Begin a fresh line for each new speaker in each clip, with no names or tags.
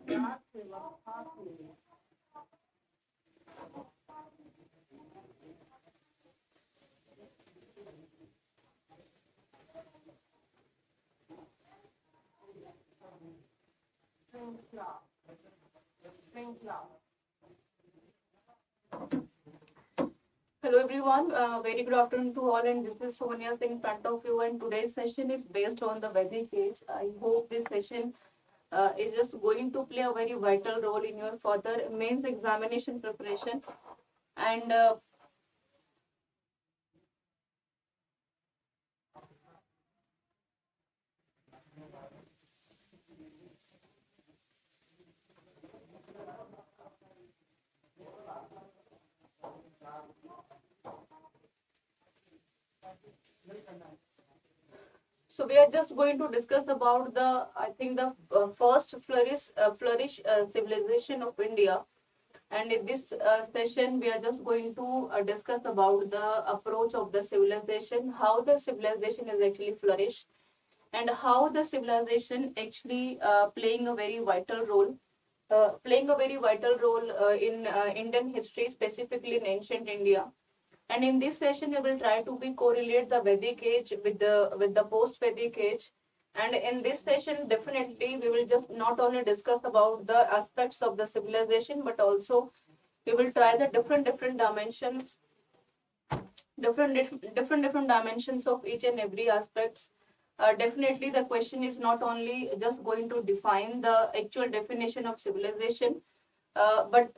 Hello everyone, very good afternoon to all, and this is Sonia sitting in front of you, and today's session is based on the Vedic age. I hope this session is just going to play a very vital role in your further mains examination preparation. And so we are just going to discuss about I think the first flourish civilization of India. And in this session, we are just going to discuss about the approach of the civilization, how the civilization is actually flourished, and how the civilization actually playing a very vital role, in Indian history, specifically in ancient India. And in this session, we will try to be correlate the Vedic age with the post-Vedic age. And in this session, definitely we will just not only discuss about the aspects of the civilization, but also we will try the different dimensions, different dimensions of each and every aspects. Definitely, the question is not only just going to define the actual definition of civilization, but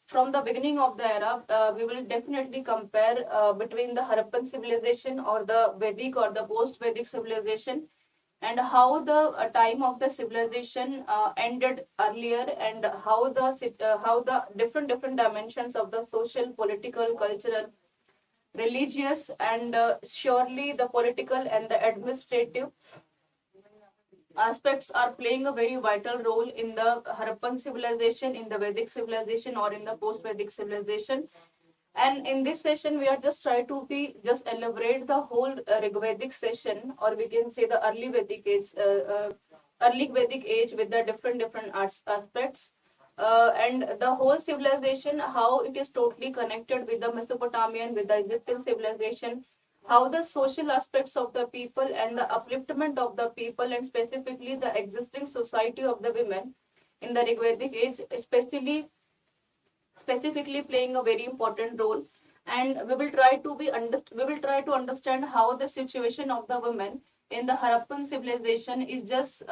from the beginning of the era, we will definitely compare between the Harappan civilization or the Vedic or the post-Vedic civilization, and how the time of the civilization ended earlier, and how the different dimensions of the social, political, cultural, religious, and surely the political and the administrative aspects are playing a very vital role in the Harappan civilization, in the Vedic civilization, or in the post-Vedic civilization. And in this session, we are just trying to be just elaborate the whole Rigvedic session, or we can say the early Vedic age with the different aspects, and the whole civilization, how it is totally connected with the Mesopotamian, with the Egyptian civilization, how the social aspects of the people and the upliftment of the people, and specifically the existing society of the women in the Rigvedic age, specifically playing a very important role. And we will try to understand how the situation of the women in the Harappan civilization is just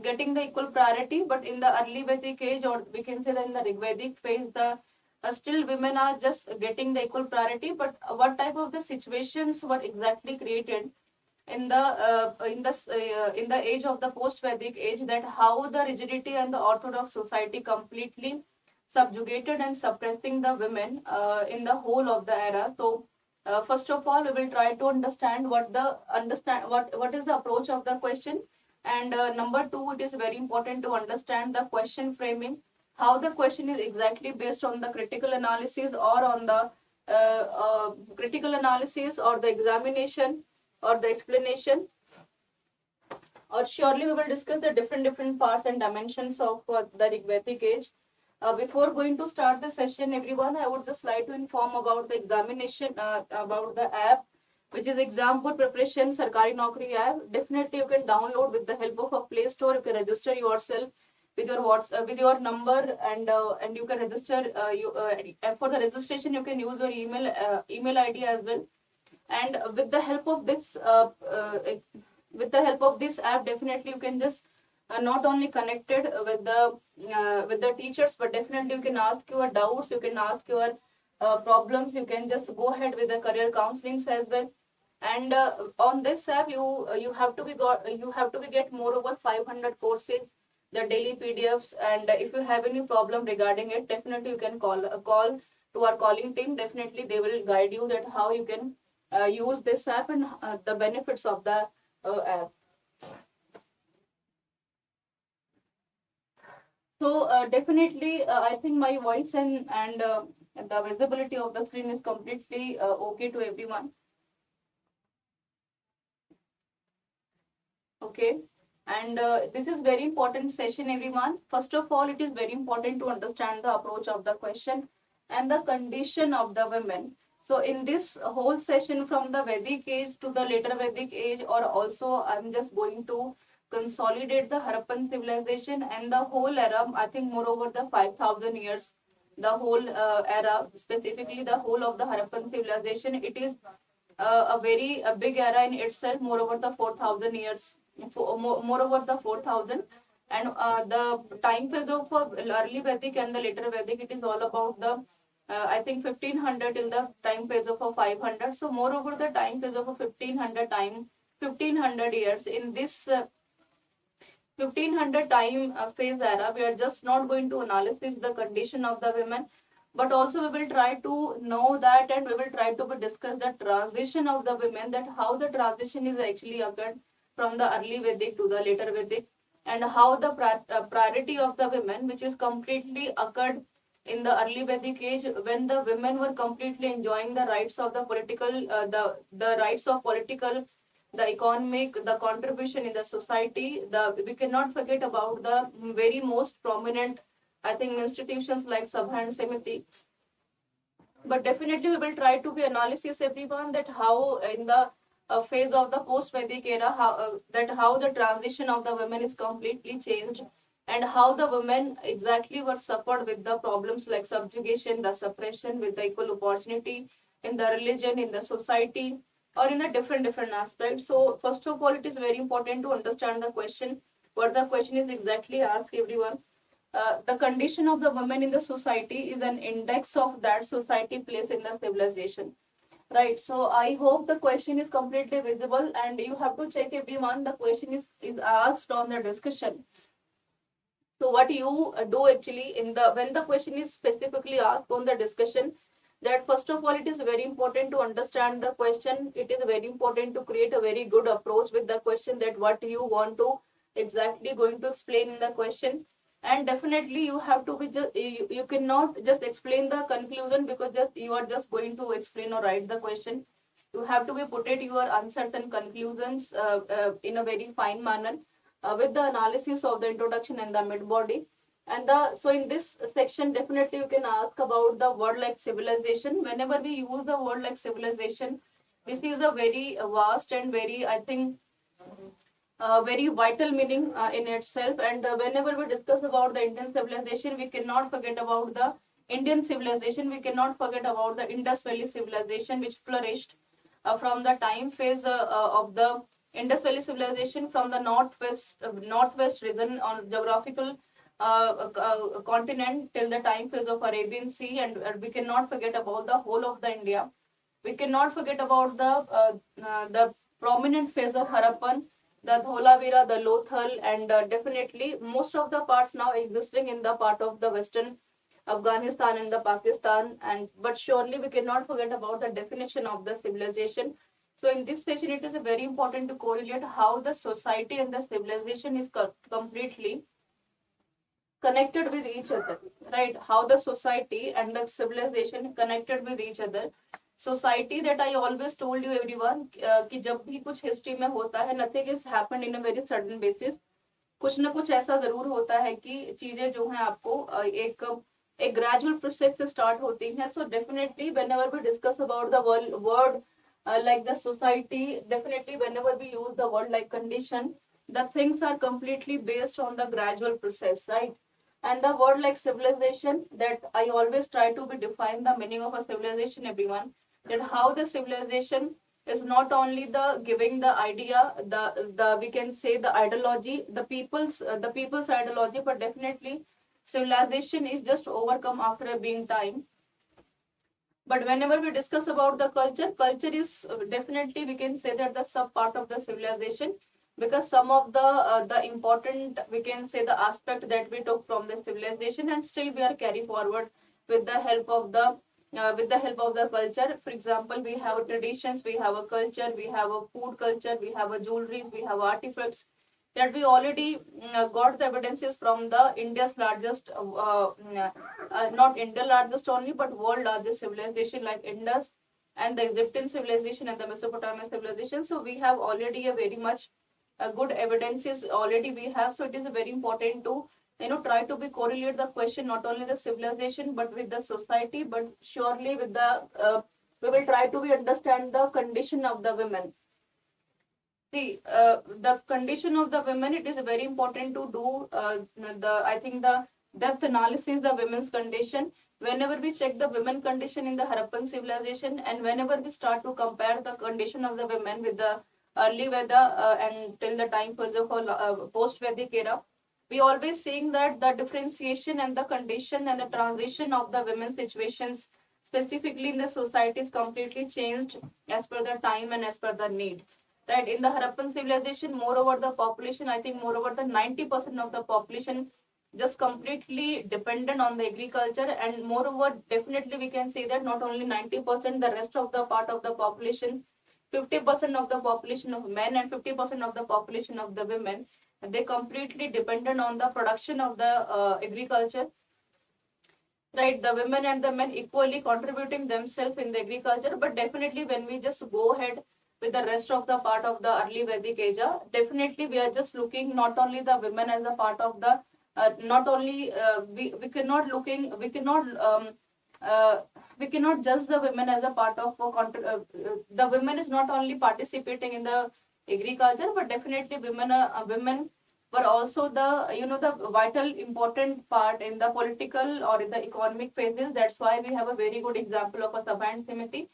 getting the equal priority, but in the early Vedic age, or we can say that in the Rigvedic phase, the still women are just getting the equal priority. But what type of the situations were exactly created in the age of the post Vedic age, that how the rigidity and the orthodox society completely subjugated and suppressing the women in the whole of the era. So first of all, we will try to understand what is the approach of the question. And number two, it is very important to understand the question framing, how the question is exactly based on the critical analysis, or on the critical analysis, or the examination, or the explanation. Or surely we will discuss the different parts and dimensions of the Rigvedic age. Before going to start the session, everyone, I would just like to inform about the examination, about the app, which is Exampur Preparation Sarkari Naukri app. Definitely, you can download with the help of a Play Store. You can register yourself with your with your number, and you can register. For the registration, you can use your email ID as well. And with the help of this app, definitely you can just not only connected with the teachers, but definitely you can ask your doubts, you can ask your problems, you can just go ahead with the career counselings as well. And on this app, you have to be get moreover 500 courses, the daily PDFs. And if you have any problem regarding it, definitely you can call to our calling team. Definitely they will guide you that how you can use this app, and the benefits of the app. So definitely, I think my voice and the visibility of the screen is completely okay to everyone. Okay. And this is very important session, everyone. First of all, it is very important to understand the approach of the question and the condition of the women. So in this whole session from the Vedic age to the later Vedic age, or also I'm just going to consolidate the Harappan civilization and the whole era, I think moreover the 5,000 years, the whole era, specifically the whole of the Harappan civilization. It is a very a big era in itself, moreover the 4,000 years, moreover the 4,000. And the time phase of early Vedic and the later Vedic, it is all about the I think 1500 till the time phase of a 500. So moreover the time phase of a 1500 years, in this 1500 time phase era, we are just not going to analysis the condition of the women, but also we will try to know that, and we will try to discuss the transition of the women, that how the transition is actually occurred from the early Vedic to the later Vedic, and how the priority of the women, which is completely occurred in the early Vedic age, when the women were completely enjoying the rights of the political, the rights of political, the economic, the contribution in the society. We cannot forget about the very most prominent, I think, institutions like Sabha and Samiti. But definitely we will try to be analysis, everyone, that how in the phase of the post-Vedic era, how the transition of the women is completely changed, and how the women exactly were suffered with the problems like subjugation, the suppression, with the equal opportunity in the religion, in the society, or in the different aspects. So first of all, it is very important to understand the question, what the question is exactly asked, everyone. The condition of the women in the society is an index of that society place in the civilization, right? So I hope the question is completely visible, and you have to check, everyone, the question is asked on the discussion. So what you do actually in the, when the question is specifically asked on the discussion, that first of all, it is very important to understand the question. It is very important to create a very good approach with the question, that what you want to exactly going to explain in the question. And definitely you have to be just, you cannot just explain the conclusion, because just you are just going to explain or write the question. You have to be put it your answers and conclusions in a very fine manner, with the analysis of the introduction and the mid body. And so in this section, definitely you can ask about the word like civilization. Whenever we use the word like civilization, this is a very vast and very, I think, very vital meaning in itself. And whenever we discuss about the Indian civilization, we cannot forget about the Indian civilization. We cannot forget about the Indus Valley civilization, which flourished from the time phase of the Indus Valley civilization, from the northwest region on geographical continent till the time phase of Arabian Sea. And we cannot forget about the whole of the India. We cannot forget about the prominent phase of Harappan, the Dholavira, the Lothal, and definitely most of the parts now existing in the part of the Western Afghanistan and the Pakistan. And but surely we cannot forget about the definition of the civilization. So in this session, it is very important to correlate how the society and the civilization is completely connected with each other, right? How the society and the civilization connected with each other. Society that I always told you everyone कि जब भी कुछ history में होता है, nothing is happened in a very sudden basis. कुछ ना कुछ ऐसा जरूर होता है कि चीजें जो हैं आपको एक ग्रेजुअल प्रोसेस से स्टार्ट होती हैं. So definitely whenever we discuss about the word like the society, definitely whenever we use the word like condition, the things are completely based on the gradual process, right? And the word like civilization, that I always try to be define the meaning of a civilization, everyone, that how the civilization is not only the giving the idea, the we can say the ideology, the people's ideology, but definitely civilization is just overcome after a being time. But whenever we discuss about the culture is definitely, we can say that the sub part of the civilization, because some of the important, we can say, the aspect that we took from the civilization, and still we are carry forward with the help of the culture. For example, we have traditions, we have a culture, we have a food culture, we have a jewelries, we have artifacts that we already got the evidences from the India's largest, not India largest only, but world largest civilization like Indus, and the Egyptian civilization and the Mesopotamian civilization. So we have already a very much good evidences already we have. So it is very important to try to be correlate the question not only the civilization but with the society, but surely with the we will try to be understand the condition of the women. See, the condition of the women, it is very important to do I think the depth analysis, the women's condition. Whenever we check the women condition in the Harappan civilization, and whenever we start to compare the condition of the women with the early Veda and till the time for the post-Vedic era, we always seeing that the differentiation and the condition and the transition of the women's situations, specifically in the society, is completely changed as per the time and as per the need. Right, in the Harappan civilization, moreover the population, I think moreover the 90% of the population just completely dependent on the agriculture, and moreover definitely we can say that not only 90%, the rest of the part of the population, 50% of the population of men and 50% of the population of the women, they completely dependent on the production of the agriculture. Right, the women and the men equally contributing themselves in the agriculture, but definitely when we just go ahead with the rest of the part of the early Vedic age, definitely we are just looking not only the women as a part of the not only we cannot judge the women as a part of the women is not only participating in the agriculture, but definitely women were also the vital important part in the political or in the economic phases. That's why we have a very good example of a Sabha and Samiti.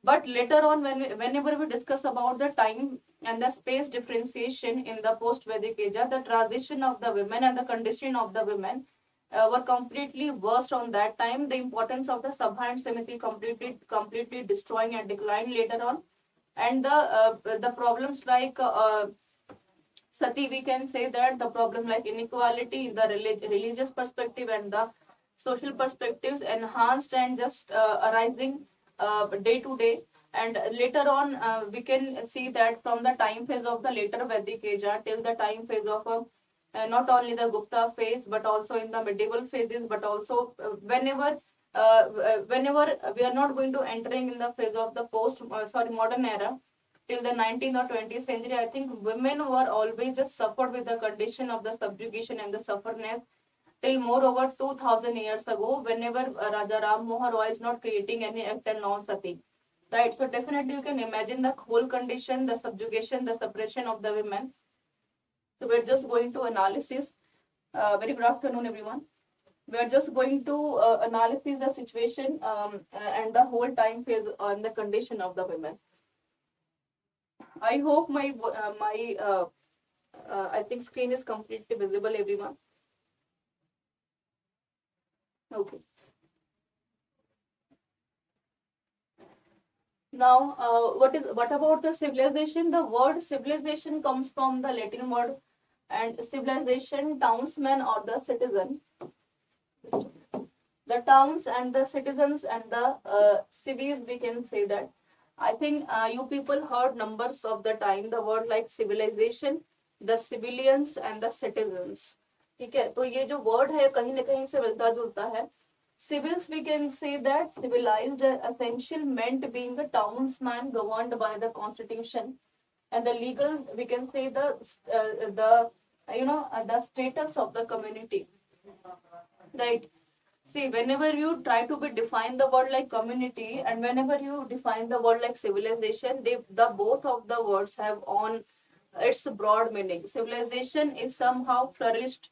But later on, whenever we discuss about the time and the space differentiation in the post-Vedic age, the transition of the women and the condition of the women were completely worst on that time. The importance of the Sabha and Samiti completely destroying and declining later on, and the problems like Sati, we can say that the problem like inequality in the religious perspective and the social perspectives enhanced and just arising day to day. And later on, we can see that from the time phase of the later Vedic age till the time phase of not only the Gupta phase, but also in the medieval phases, but also whenever we are not going to entering in the phase of the modern era till the 19th or 20th century, I think women were always just suffered with the condition of the subjugation and the sufferness till more over 2000 years ago, whenever Raja Ram Mohan Roy is not creating any act and non-sati. Right, so definitely you can imagine the whole condition, the subjugation, the suppression of the women. So we're just going to analysis. Very good afternoon, everyone. We're just going to analysis the situation and the whole time phase on the condition of the women. I hope my I think screen is completely visible, everyone. Okay. Now, what about the civilization? The word civilization comes from the Latin word, and civilization, townsman or the citizen. The towns and the citizens and the cities, we can say that. I think you people heard numbers of the time the word like civilization, the civilians and the citizens. ठीक है, तो ये जो word है कहीं ना कहीं से मिलता जुलता है. Civils, we can say that civilized essential meant being a townsman governed by the constitution, and the legal, we can say the status of the community. Right. See, whenever you try to define the word like community, and whenever you define the word like civilization, the both of the words have on its broad meaning. Civilization is somehow flourished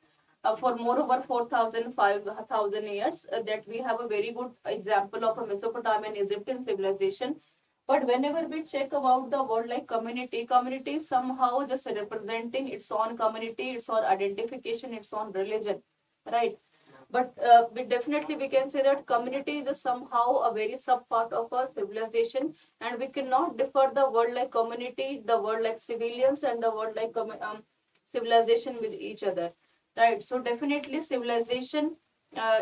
for more over 4,000, 5,000 years. That we have a very good example of a Mesopotamian Egyptian civilization. But whenever we check about the word like community is somehow just representing its own community, its own identification, its own religion, right? But we can say that community is somehow a very sub part of a civilization, and we cannot differ the word like community, the word like civilians, and the word like civilization with each other, right? So definitely civilization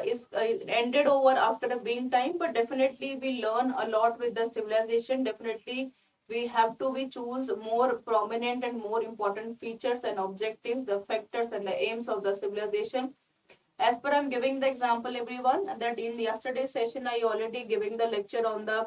is ended over after a being time, but definitely we learn a lot with the civilization. Definitely we have to choose more prominent and more important features and objectives, the factors and the aims of the civilization. As per I'm giving the example, everyone, that in the yesterday's session I already giving the lecture on the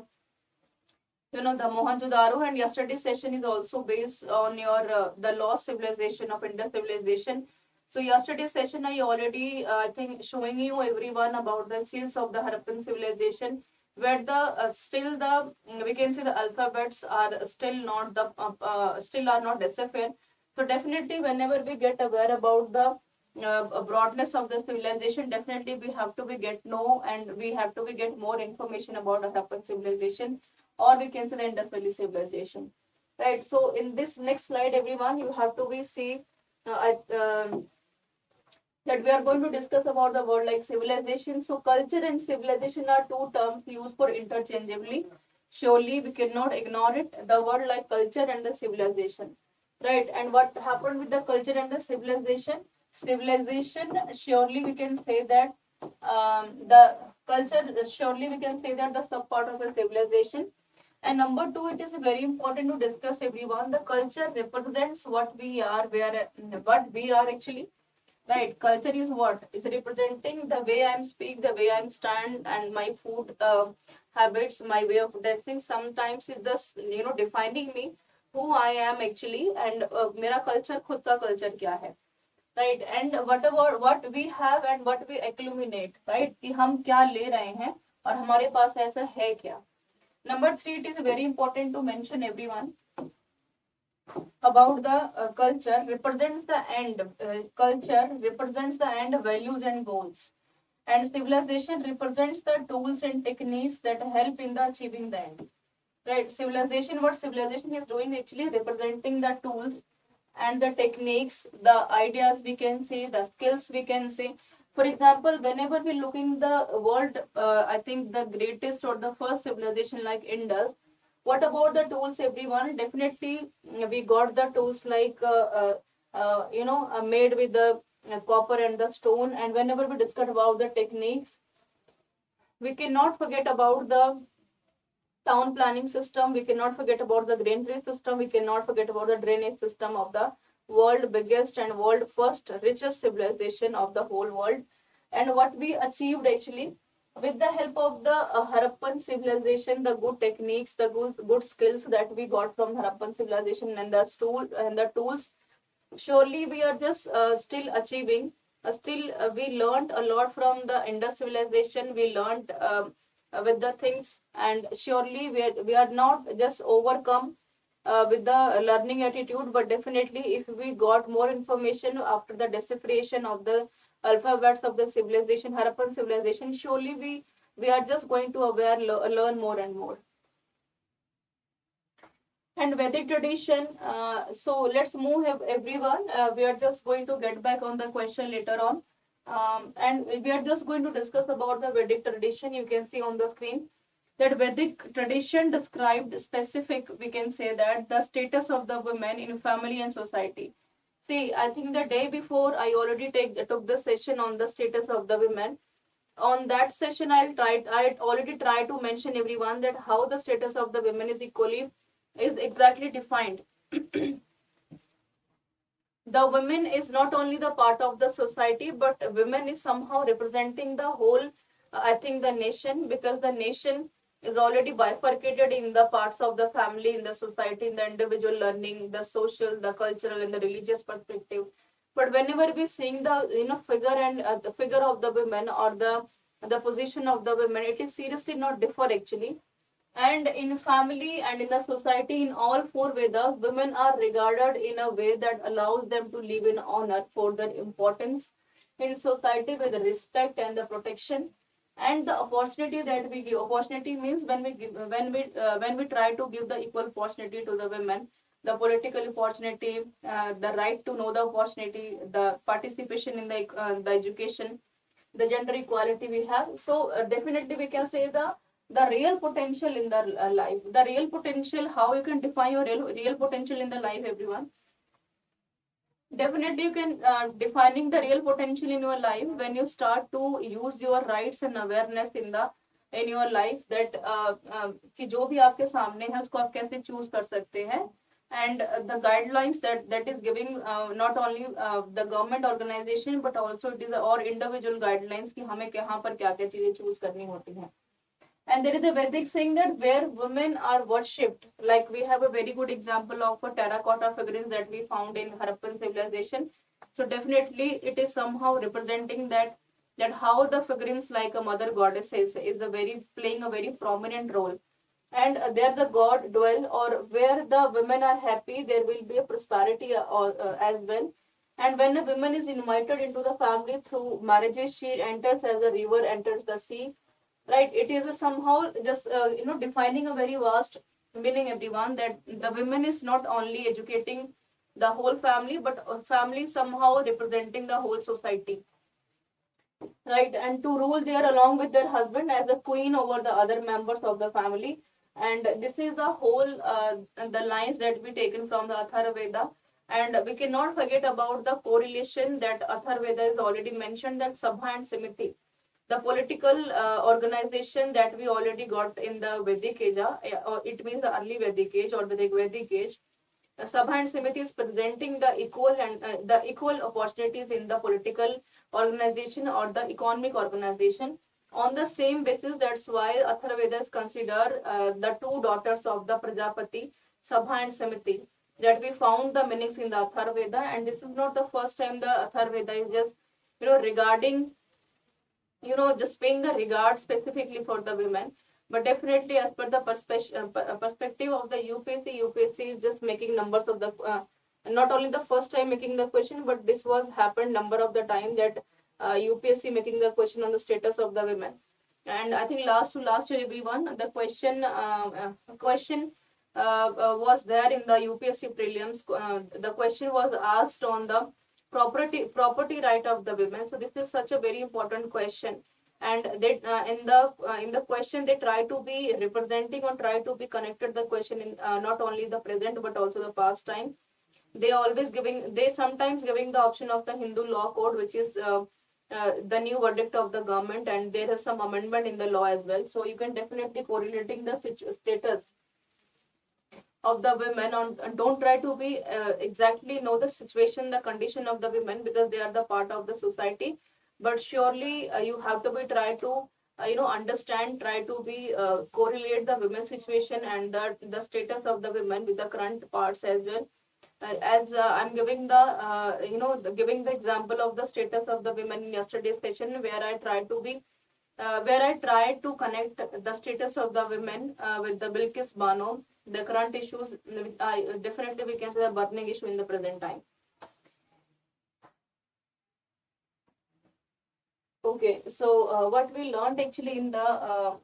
the Mohenjo-daro, and yesterday's session is also based on your the lost civilization of Indus civilization. So yesterday's session I already I think showing you everyone about the seals of the Harappan civilization, where the still the we can say the alphabets are still not the still are not deciphered. So definitely whenever we get aware about the broadness of the civilization, definitely we have to be get know and we have to be get more information about the Harappan civilization, or we can say the Indus Valley civilization, right? So in this next slide, everyone, you have to be see that we are going to discuss about the word like civilization. So culture and civilization are two terms used for interchangeably. Surely we cannot ignore it. The word like culture and the civilization, right? And what happened with the culture and the civilization? Civilization, surely we can say that the culture, surely we can say that the sub part of the civilization. And number two, it is very important to discuss everyone. The culture represents what we are, what we are actually. Right, culture is what? It's representing the way I'm speak, the way I'm stand, and my food habits, my way of dressing. Sometimes it's just defining me, who I am actually, and मेरा culture खुद का culture क्या है, right? And whatever what we have and what we accumulate, right? कि हम क्या ले रहे हैं और हमारे पास ऐसा है क्या. Number three, it is very important to mention everyone about the culture represents the end. Culture represents the end values and goals, and civilization represents the tools and techniques that help in the achieving the end. Right? Civilization, what civilization is doing actually representing the tools and the techniques, the ideas we can say, the skills we can say. For example, whenever we look in the world, I think the greatest or the first civilization like Indus. What about the tools, everyone? Definitely, we got the tools like made with the copper and the stone. And whenever we discuss about the techniques, we cannot forget about the town planning system. We cannot forget about the granary system. We cannot forget about the drainage system of the world biggest and world first richest civilization of the whole world. And what we achieved actually with the help of the Harappan civilization, the good techniques, the good skills that we got from Harappan civilization and the tools, surely we are just still achieving. Still, we learned a lot from the Indus civilization. We learned with the things, and surely we are not just overcome with the learning attitude, but definitely if we got more information after the decipheration of the alphabets of the civilization, Harappan civilization, surely we are just going to learn more and more. And Vedic tradition, so let's move everyone. We are just going to get back on the question later on. And we are just going to discuss about the Vedic tradition. You can see on the screen that Vedic tradition described specific, we can say that, the status of the women in family and society. See, I think the day before I already took the session on the status of the women. On that session, I already tried to mention everyone that how the status of the women is exactly defined. The women is not only the part of the society, but women is somehow representing the whole, I think the nation, because the nation is already bifurcated in the parts of the family, in the society, in the individual learning, the social, the cultural, and the religious perspective. But whenever we seeing the figure and the figure of the women or the position of the women, it is seriously not differ actually. And in family and in the society, in all four Vedas, women are regarded in a way that allows them to live in honor for their importance in society with respect and the protection and the opportunity that we give. Opportunity means when we try to give the equal opportunity to the women, the political opportunity, the right to know the opportunity, the participation in the education, the gender equality we have. So definitely we can say the real potential in the life, the real potential, how you can define your real potential in the life, everyone. Definitely you can defining the real potential in your life when you start to use your rights and awareness in your life that कि जो भी आपके सामने है उसको आप कैसे choose कर सकते हैं, and the guidelines that is giving not only the government organization but also it is और individual guidelines कि हमें कहाँ पर क्या क्या चीजें चूज करनी होती हैं. And there is a Vedic saying that where women are worshipped, like we have a very good example of a terracotta figurines that we found in Harappan civilization. So definitely it is somehow representing that how the figurines like a mother goddess is a very playing a very prominent role. And there the god dwell, or where the women are happy, there will be a prosperity as well. And when a woman is invited into the family through marriages, she enters as a river enters the sea, right? It is somehow just defining a very vast meaning, everyone, that the women is not only educating the whole family, but family somehow representing the whole society, right? And to rule there along with their husband as a queen over the other members of the family. And this is the whole the lines that we taken from the Atharvaveda. And we cannot forget about the correlation that Atharvaveda is already mentioned, that Sabha and Samiti, the political organization that we already got in the Vedic age, or it means the early Vedic age or the Rigvedic age. Sabha and Samiti is presenting the equal opportunities in the political organization or the economic organization. On the same basis, that's why Atharvaveda consider the two daughters of the Prajapati, Sabha and Samiti, that we found the meanings in the Atharvaveda. And this is not the first time the Atharvaveda is just regarding just paying the regard specifically for the women. But definitely, as per the perspective of the UPSC is just making numbers of the, not only the first time making the question, but this was happened number of the time that UPSC making the question on the status of the women. And I think last year, everyone, the question was there in the UPSC prelims. The question was asked on the property right of the women. So this is such a very important question. And they in the question they try to be representing or try to be connected the question in not only the present but also the past time. They sometimes giving the option of the Hindu law code, which is the new verdict of the government, and there is some amendment in the law as well. So you can definitely correlating the status of the women on, and don't try to be exactly know the situation, the condition of the women, because they are the part of the society. But surely you have to be try to understand, try to be correlate the women's situation and the status of the women with the current parts as well. As I'm giving giving the example of the status of the women in yesterday's session, where I try to connect the status of the women with the Bilkis Bano, the current issues. Definitely we can say the burning issue in the present time. Okay, so what we learned actually in the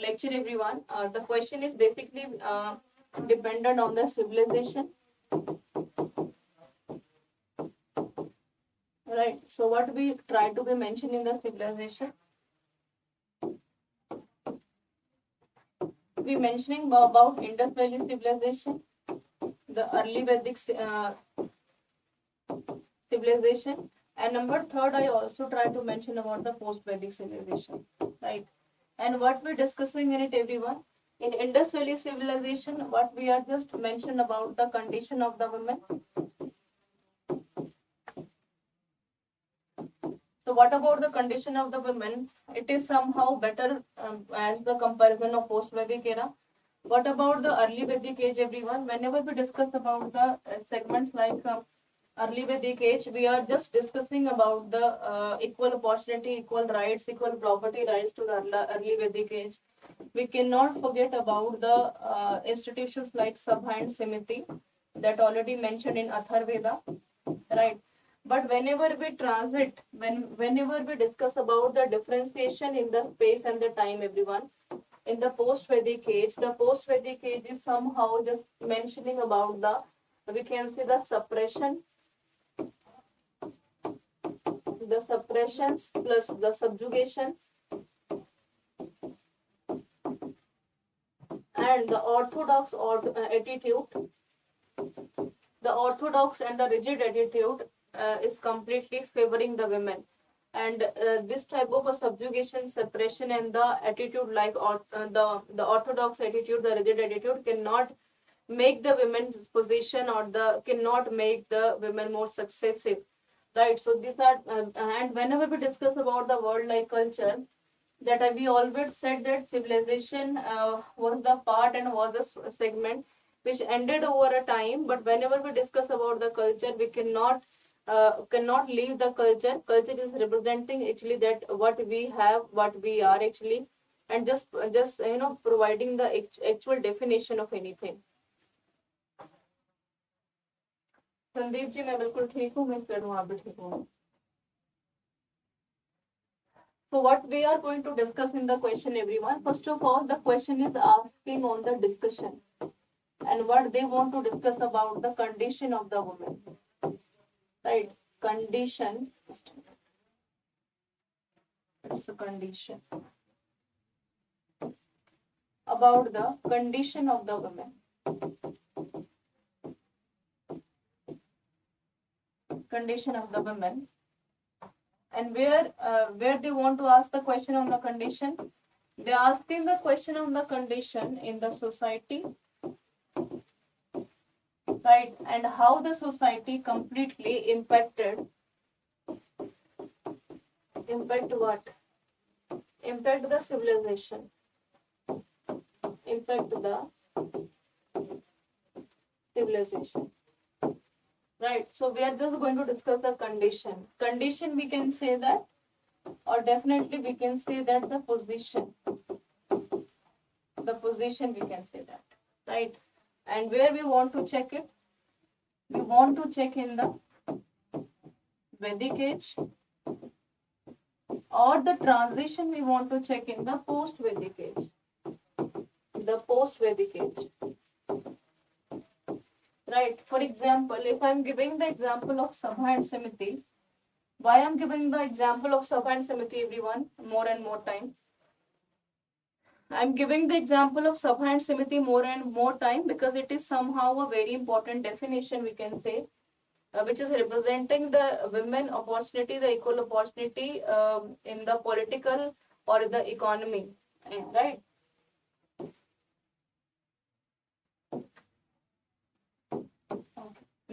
lecture, everyone, the question is basically dependent on the civilization, right? So what we try to be mentioned in the civilization, we mentioning about Indus Valley civilization, the early Vedic civilization. And number third, I also try to mention about the post-Vedic civilization, right? And what we're discussing in it, everyone, in Indus Valley civilization, what we are just mentioned about the condition of the women. So what about the condition of the women? It is somehow better as the comparison of post-Vedic era. What about the early Vedic age, everyone? Whenever we discuss about the segments like early Vedic age, we are just discussing about the equal opportunity, equal rights, equal property rights to the early Vedic age. We cannot forget about the institutions like Sabha and Samiti that already mentioned in Atharvaveda, right? But whenever we transit, whenever we discuss about the differentiation in the space and the time, everyone, in the post-Vedic age, the post-Vedic age is somehow just mentioning about we can say the suppressions plus the subjugation and the orthodox attitude. The orthodox and the rigid attitude is completely favoring the women. And this type of a subjugation, suppression, and the attitude like the orthodox attitude, the rigid attitude cannot make the women's position or cannot make the women more successive, right? So these are and whenever we discuss about the world like culture, that we always said that civilization was the part and was the segment which ended over a time, but whenever we discuss about the culture, we cannot leave the culture. Culture is representing actually that what we have, what we are actually, and just providing the actual definition of anything. Sandeep ji मैं बिल्कुल ठीक हूँ, मैं फिर आप भी ठीक हूँ. So what we are going to discuss in the question, everyone. First of all, the question is asking on the discussion and what they want to discuss about the condition of the woman. Right? Condition. It's a condition. About the condition of the woman. Condition of the women. And where they want to ask the question on the condition, they are asking the question on the condition in the society, right? And how the society completely impacted. Impact what? Impact the civilization. Impact the civilization. Right, so we are just going to discuss the condition. Condition we can say that, or definitely we can say that the position. The position we can say that, right? And where we want to check it? We want to check in the Vedic age, or the transition we want to check in the post-Vedic age. The post-Vedic age. Right. For example, if I'm giving the example of Sabha and Samiti, why I'm giving the example of Sabha and Samiti, everyone, more and more time? I'm giving the example of Sabha and Samiti more and more time because it is somehow a very important definition, we can say, which is representing the women opportunity, the equal opportunity in the political or the economy, right?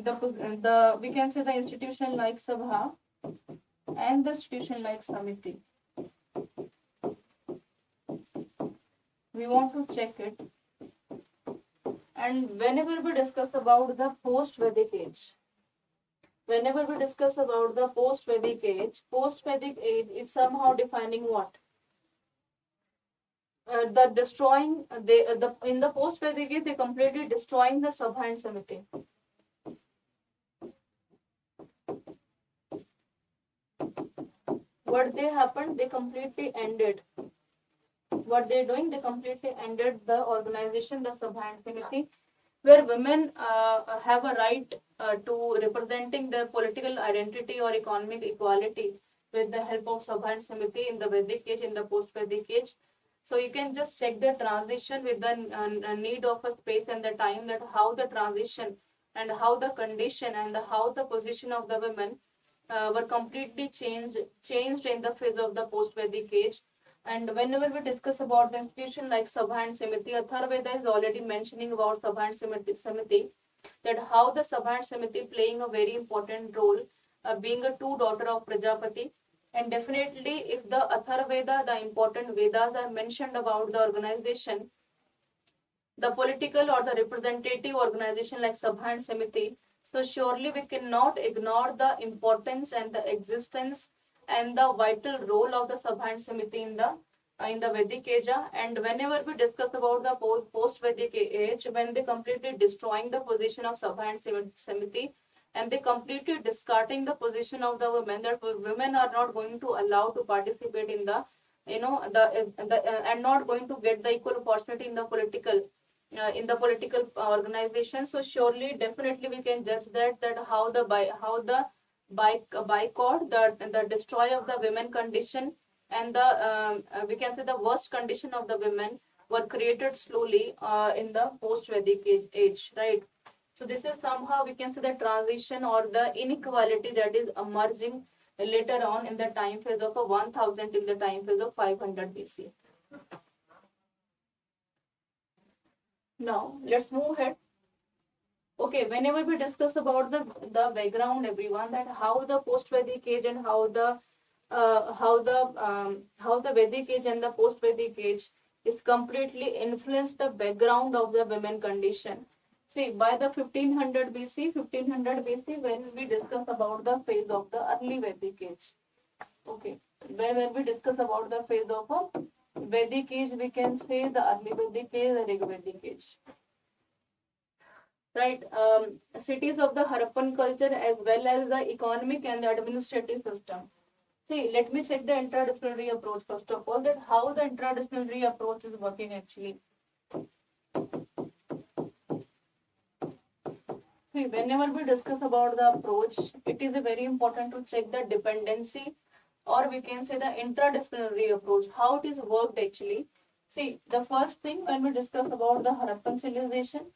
The we can say the institution like Sabha and the institution like Samiti. We want to check it. And whenever we discuss about the post-Vedic age, post-Vedic age is somehow defining what? The destroying, in the post-Vedic age, they completely destroying the Sabha and Samiti. What they happened, they completely ended. What they're doing, they completely ended the organization, the Sabha and Samiti, where women have a right to representing their political identity or economic equality with the help of Sabha and Samiti in the Vedic age, in the post-Vedic age. So you can just check the transition with the need of a space and the time, that how the transition and how the condition and how the position of the women were completely changed in the phase of the post-Vedic age. And whenever we discuss about the institution like Sabha and Samiti, Atharvaveda is already mentioning about Sabha and Samiti, that how the Sabha and Samiti playing a very important role, being a two daughter of Prajapati. And definitely, if the Atharvaveda, the important Vedas are mentioned about the organization, the political or the representative organization like Sabha and Samiti, so surely we cannot ignore the importance and the existence and the vital role of the Sabha and Samiti in the Vedic age. And whenever we discuss about the post-Vedic age, when they completely destroying the position of Sabha and Samiti, and they completely discarding the position of the women, that women are not going to allow to participate in the and not going to get the equal opportunity in the political organization. So surely, definitely, we can judge that how the boycott, the destroy of the women condition, and the we can say the worst condition of the women were created slowly in the post-Vedic age, right? So this is somehow we can say the transition or the inequality that is emerging later on in the time phase of 1000 till the time phase of 500 BC. Now let's move ahead. Okay, whenever we discuss about the background, everyone, that how the post-Vedic age and how the how the Vedic age and the post Vedic age is completely influenced the background of the women condition. See, by the 1500 BC, when we discuss about the phase of the early Vedic age. Okay, when we discuss about the phase of a Vedic age, we can say the early Vedic age, the Rig Vedic age. Right, cities of the Harappan culture as well as the economic and the administrative system. See, let me check the interdisciplinary approach first of all, that how the interdisciplinary approach is working actually. See, whenever we discuss about the approach, it is very important to check the dependency, or we can say the interdisciplinary approach, how it is worked actually. See, the first thing when we discuss about the Harappan civilization,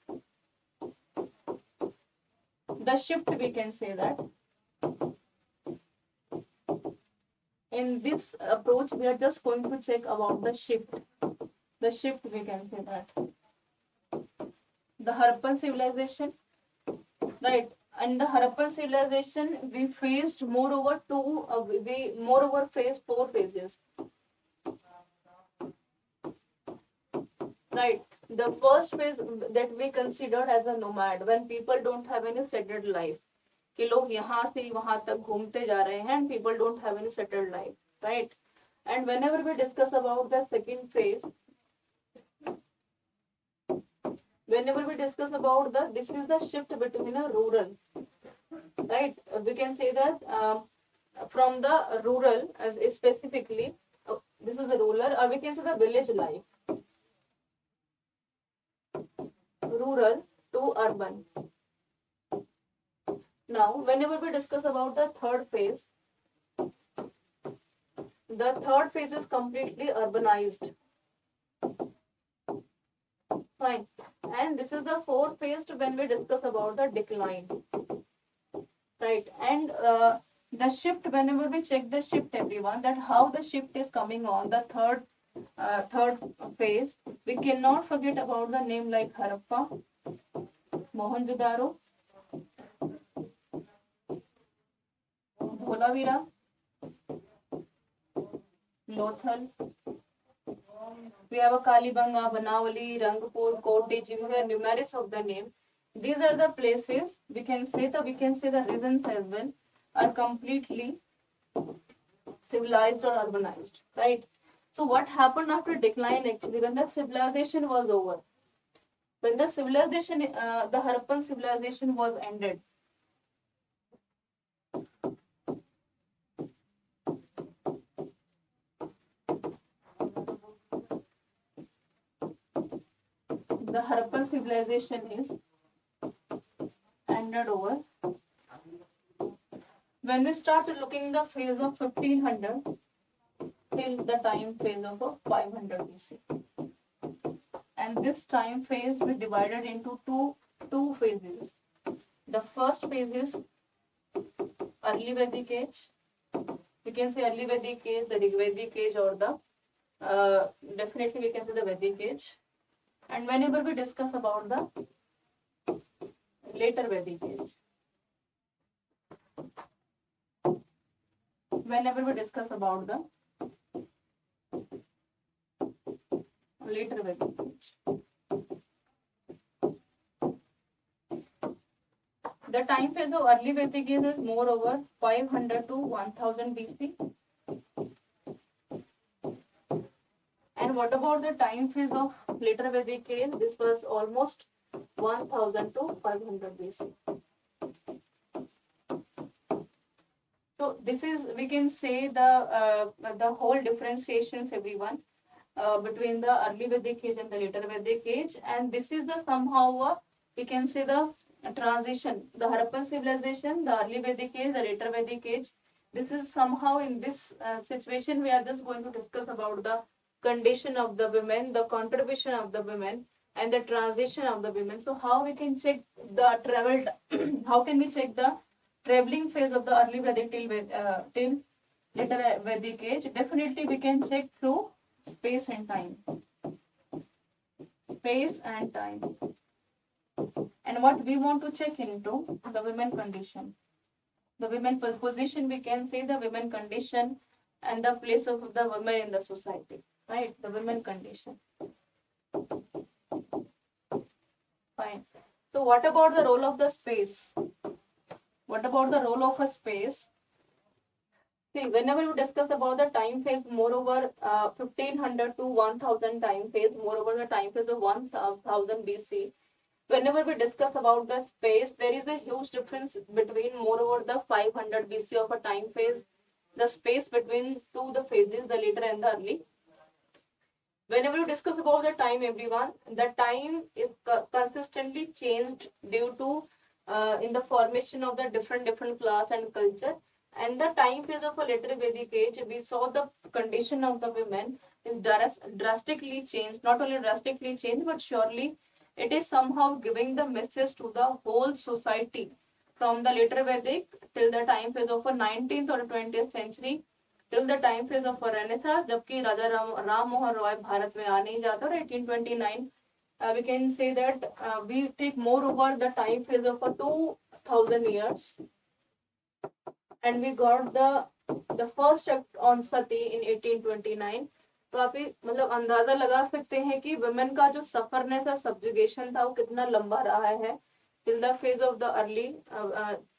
the shift, we can say that in this approach we are just going to check about the shift. The shift, we can say that the Harappan civilization, right? And the Harappan civilization, we faced moreover faced 4 phases. Right. The first phase that we considered as a nomad, when people don't have any settled life. कि लोग यहाँ से वहाँ तक घूमते जा रहे हैं, and people don't have any settled life, right? And whenever we discuss about the second phase, this is the shift between a rural, right? We can say that from the rural, as specifically, this is the rural, or we can say the village life, rural to urban. Now, whenever we discuss about the third phase is completely urbanized. Fine. And this is the fourth phase when we discuss about the decline. Right. And the shift, whenever we check the shift, everyone, that how the shift is coming on, the third phase, we cannot forget about the name like Harappa, Mohenjo-daro, Dholavira, Lothal. We have a Kalibanga, Banawali, Rangpur, Koteji. We have numerous of the name. These are the places we can say the regions as well are completely civilized or urbanized, right? So what happened after decline actually, when the civilization was over, when the civilization, the Harappan civilization was ended, the Harappan civilization is ended over. When we start looking the phase of 1500 till the time phase of 500 BC, and this time phase we divided into two phases. The first phase is early Vedic age. We can say early Vedic age, the Vedic age, or the definitely we can say the Vedic age. And whenever we discuss about the later Vedic age, whenever we discuss about the later Vedic age, the time phase of early Vedic age is more over 500 to 1000 BC. And what about the time phase of later Vedic age? This was almost 1000 to 500 BC. So this is, we can say, the whole differentiations, everyone, between the early Vedic age and the later Vedic age. And this is the somehow we can say the transition, the Harappan civilization, the early Vedic age, the later Vedic age. This is somehow in this situation we are just going to discuss about the condition of the women, the contribution of the women, and the transition of the women. So how we can check the traveled, how can we check the traveling phase of the early Vedic till later Vedic age? Definitely we can check through space and time. Space and time. And what we want to check into the women condition. The women position, we can say the women condition, and the place of the women in the society, right? The women condition. Fine. So what about the role of the space? What about the role of a space? See, whenever you discuss about the time phase, moreover, 1500 to 1000 time phase, moreover, the time phase of 1000 BC, whenever we discuss about the space, there is a huge difference between, moreover, the 500 BC of a time phase, the space between two the phases, the later and the early. Whenever you discuss about the time, everyone, the time is consistently changed due to in the formation of the different class and culture. And the time phase of a later Vedic age, we saw the condition of the women is drastically changed. Not only drastically changed, but surely it is somehow giving the message to the whole society from the later Vedic till the time phase of a 19th or 20th century till the time phase of a Renaissance. जबकि राजा राम मोहन रॉय भारत में आ नहीं जाता और 1829 we can say that we take more over the time phase of a 2000 years. And we got the first act on sati in 1829. तो आप मतलब अंदाजा लगा सकते हैं कि वुमेन का जो सफरनेस और सब्जुगेशन था वो कितना लंबा रहा है till the phase of the early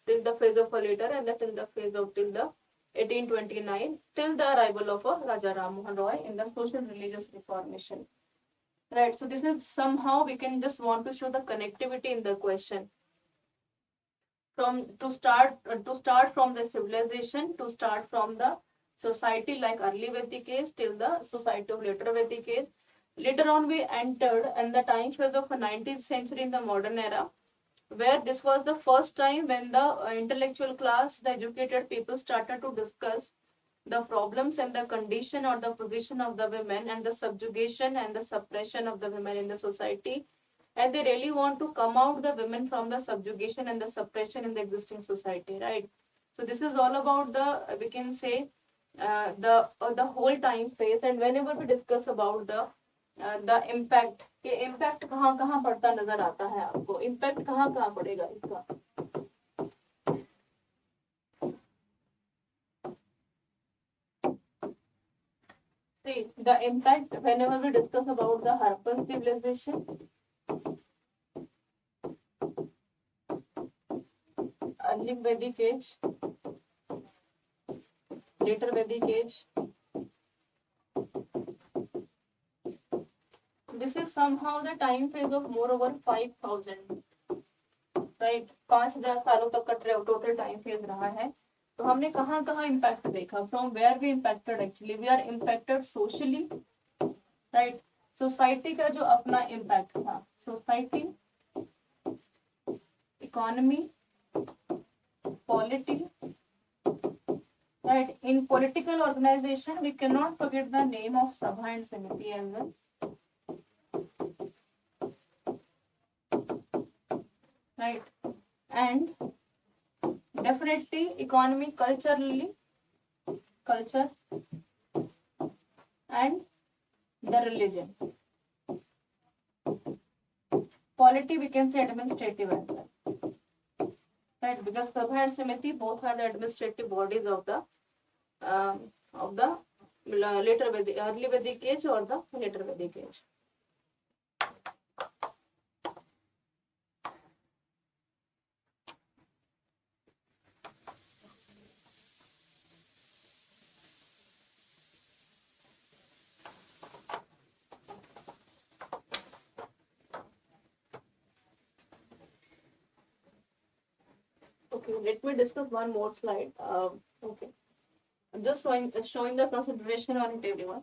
till the phase of a later and till the phase of till the 1829 till the arrival of Raja Ram Mohan Roy in the social religious reformation. Right, so this is somehow we can just want to show the connectivity in the question. To start from the civilization, to start from the society like early Vedic age till the society of later Vedic age. Later on we entered in the time phase of the 19th century in the modern era, where this was the first time when the intellectual class, the educated people started to discuss the problems and the condition or the position of the women and the subjugation and the suppression of the women in the society. And they really want to come out the women from the subjugation and the suppression in the existing society, right? So this is all about the, we can say, the whole time phase. And whenever we discuss about the impact, कि impact कहाँ कहाँ पड़ता नजर आता है आपको, impact कहाँ कहाँ पड़ेगा इसका? See, the impact whenever we discuss about the Harappan civilization, early Vedic age, later Vedic age, this is somehow the time phase of more over 5000, right? 5000 सालों तक का total time phase रहा है. तो हमने कहाँ कहाँ impact देखा? From where we impacted actually? We are impacted socially, right? Society का जो अपना impact था, society, economy, polity, right? In political organization, we cannot forget the name of Sabha and Samiti as well. Right? And definitely economy, culturally, culture and the religion. Polity, we can say administrative as well. Right? Because Sabha and Samiti both are the administrative bodies of the later Vedic, early Vedic age or the later Vedic age. Okay, let me discuss one more slide. Okay, I'm just showing the consideration on it, everyone.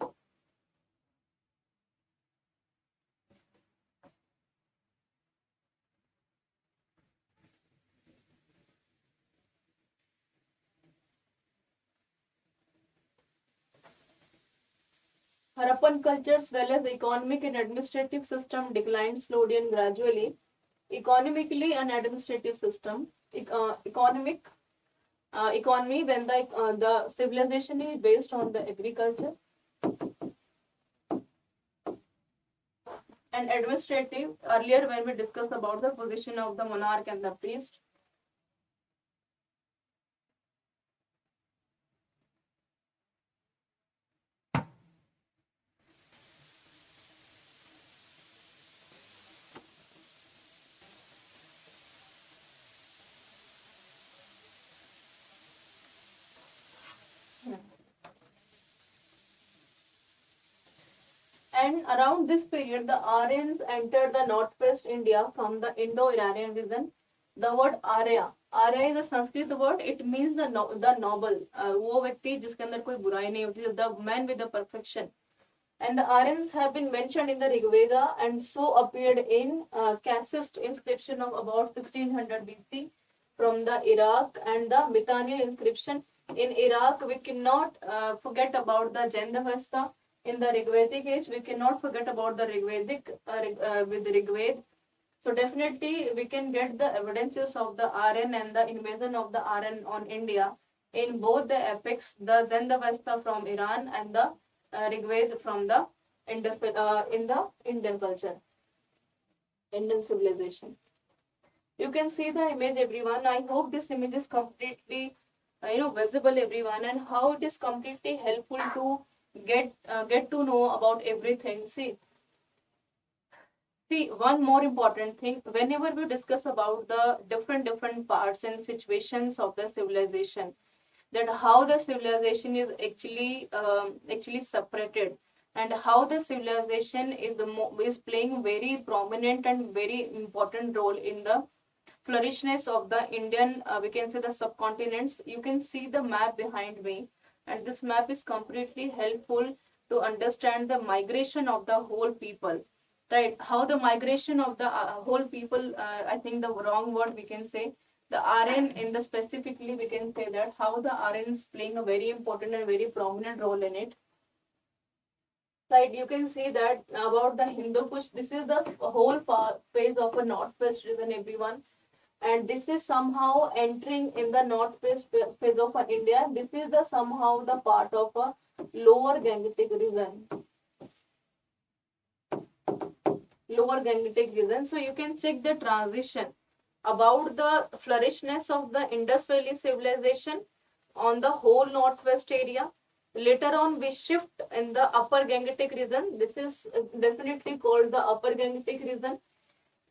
Harappan culture, as well as the economic and administrative system, declined slowly and gradually. Economically and administrative system, economy when the civilization is based on the agriculture, and administrative, earlier when we discussed about the position of the monarch and the priest. And around this period, the Aryans entered the northwest India from the Indo-Iranian region. The word Arya, Arya is a Sanskrit word. It means the noble. वो व्यक्ति जिसके अंदर कोई बुराई नहीं होती, the man with the perfection. And the Aryans have been mentioned in the Rig Veda and so appeared in Cassist inscription of about 1600 BC from the Iraq, and the Mitannian inscription in Iraq. We cannot forget about the Jandavasta. In the Rigvedic age, we cannot forget about the Rigvedic with Rigved. So definitely we can get the evidences of the Aryan and the invasion of the Aryan on India in both the epics, the Zendavesta from Iran and the Rigved from the Indus, in the Indian culture, Indian civilization. You can see the image, everyone. I hope this image is completely visible, everyone, and how it is completely helpful to get to know about everything. See, one more important thing, whenever we discuss about the different parts and situations of the civilization, that how the civilization is actually separated, and how the civilization is playing very prominent and very important role in the flourishness of the Indian, we can say the subcontinents. You can see the map behind me, and this map is completely helpful to understand the migration of the whole people, right? How the migration of the whole people, I think the wrong word we can say, the Aryan in the specifically we can say that how the Aryan is playing a very important and very prominent role in it. Right, you can see that about the Hindu Kush. This is the whole phase of a northwest region, everyone. And this is somehow entering in the northwest phase of India. This is the somehow the part of a lower Gangetic region. Lower Gangetic region. So you can check the transition about the flourishness of the Indus Valley civilization on the whole northwest area. Later on, we shift in the upper Gangetic region. This is definitely called the upper Gangetic region.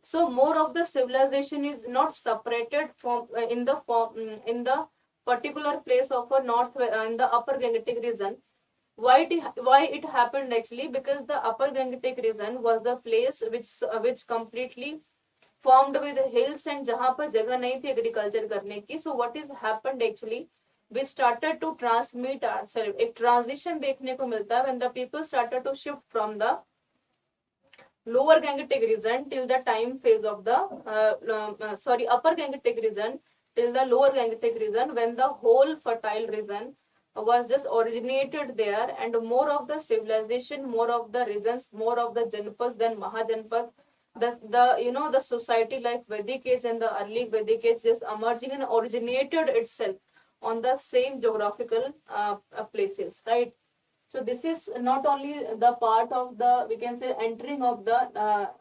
So more of the civilization is not separated from in the particular place of a north in the upper Gangetic region. Why it happened actually? Because the upper Gangetic region was the place which completely formed with hills and जहाँ पर जगह नहीं थी agriculture करने की. So what is happened actually? We started to transmit ourselves. एक transition देखने को मिलता है when the people started to shift from the lower Gangetic region till the time phase of the upper Gangetic region till the lower Gangetic region, when the whole fertile region was just originated there, and more of the civilization, more of the regions, more of the Janpas than Mahajanpas, the society like Vedic age and the early Vedic age just emerging and originated itself on the same geographical places, right? So this is not only the part of the, we can say, entering of the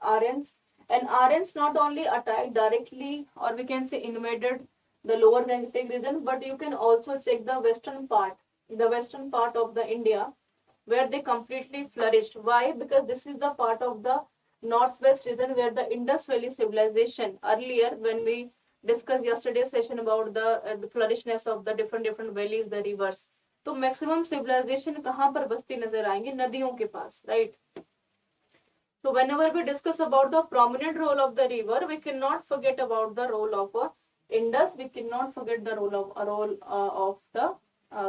Aryans, and Aryans not only attacked directly or we can say invaded the lower Gangetic region, but you can also check the western part of the India, where they completely flourished. Why? Because this is the part of the northwest region where the Indus Valley civilization, earlier when we discussed yesterday's session about the flourishness of the different valleys, the rivers, तो maximum civilisation कहाँ पर बसती नजर आएंगे? नदियों के पास, right? So whenever we discuss about the prominent role of the river, we cannot forget about the role of Indus. We cannot forget the role of the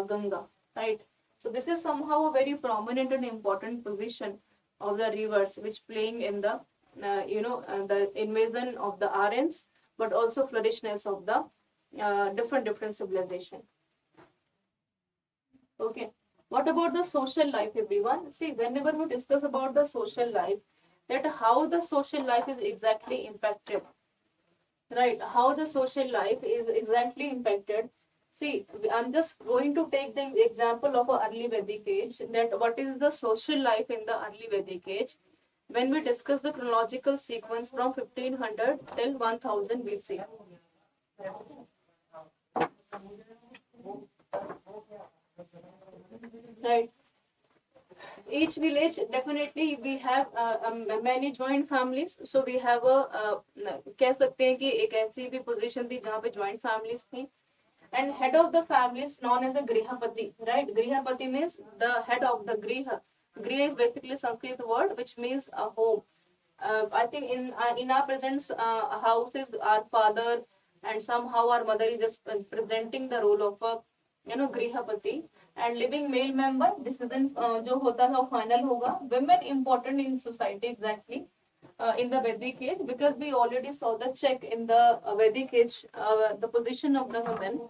Ganga, right? So this is somehow a very prominent and important position of the rivers, which playing in the the invasion of the Aryans, but also flourishness of the different civilization. Okay, what about the social life, everyone? See, whenever we discuss about the social life, that how the social life is exactly impacted, right? How the social life is exactly impacted. See, I'm just going to take the example of a early Vedic age, that what is the social life in the early Vedic age, when we discuss the chronological sequence from 1500 till 1000 BC. Right. Each village, definitely we have many joint families. So we have कह सकते हैं कि एक ऐसी भी position थी जहाँ पे joint families थी. And head of the family is known as the Grihapati, right? Grihapati means the head of the Griha. Griha is basically Sanskrit word which means a home. I think in our present houses, our father and somehow our mother is just presenting the role of a Grihapati. And living male member, decision जो होता है वो final होगा. Women important in society exactly. In the Vedic age, because we already saw the check in the Vedic age, the position of the women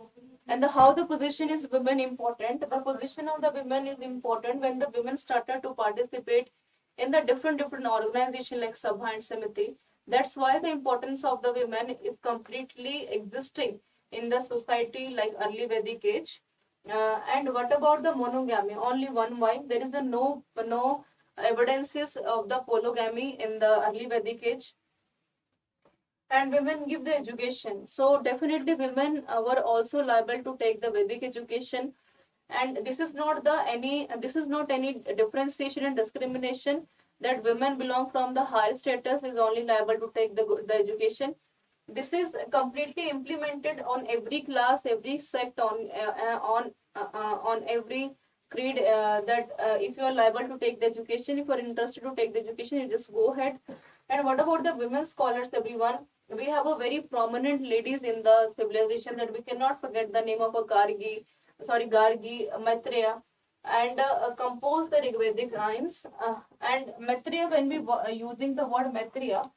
and how the position is women important. The position of the women is important when the women started to participate in the different organization like Sabha and Samiti. That's why the importance of the women is completely existing in the society like early Vedic age. And what about the monogamy? Only one wife. There is a no evidences of the polygamy in the early Vedic age. And women give the education. So definitely women were also liable to take the Vedic education. And this is not any differentiation and discrimination that women belong from the higher status is only liable to take the education. This is completely implemented on every class, every sect, on every creed. That if you are liable to take the education, if you are interested to take the education, you just go ahead. And what about the women scholars, everyone? We have a very prominent ladies in the civilization that we cannot forget the name of a Gargi, Maitreya, and composed the Rigvedic rhymes. And Maitreya, when we using the word Maitreya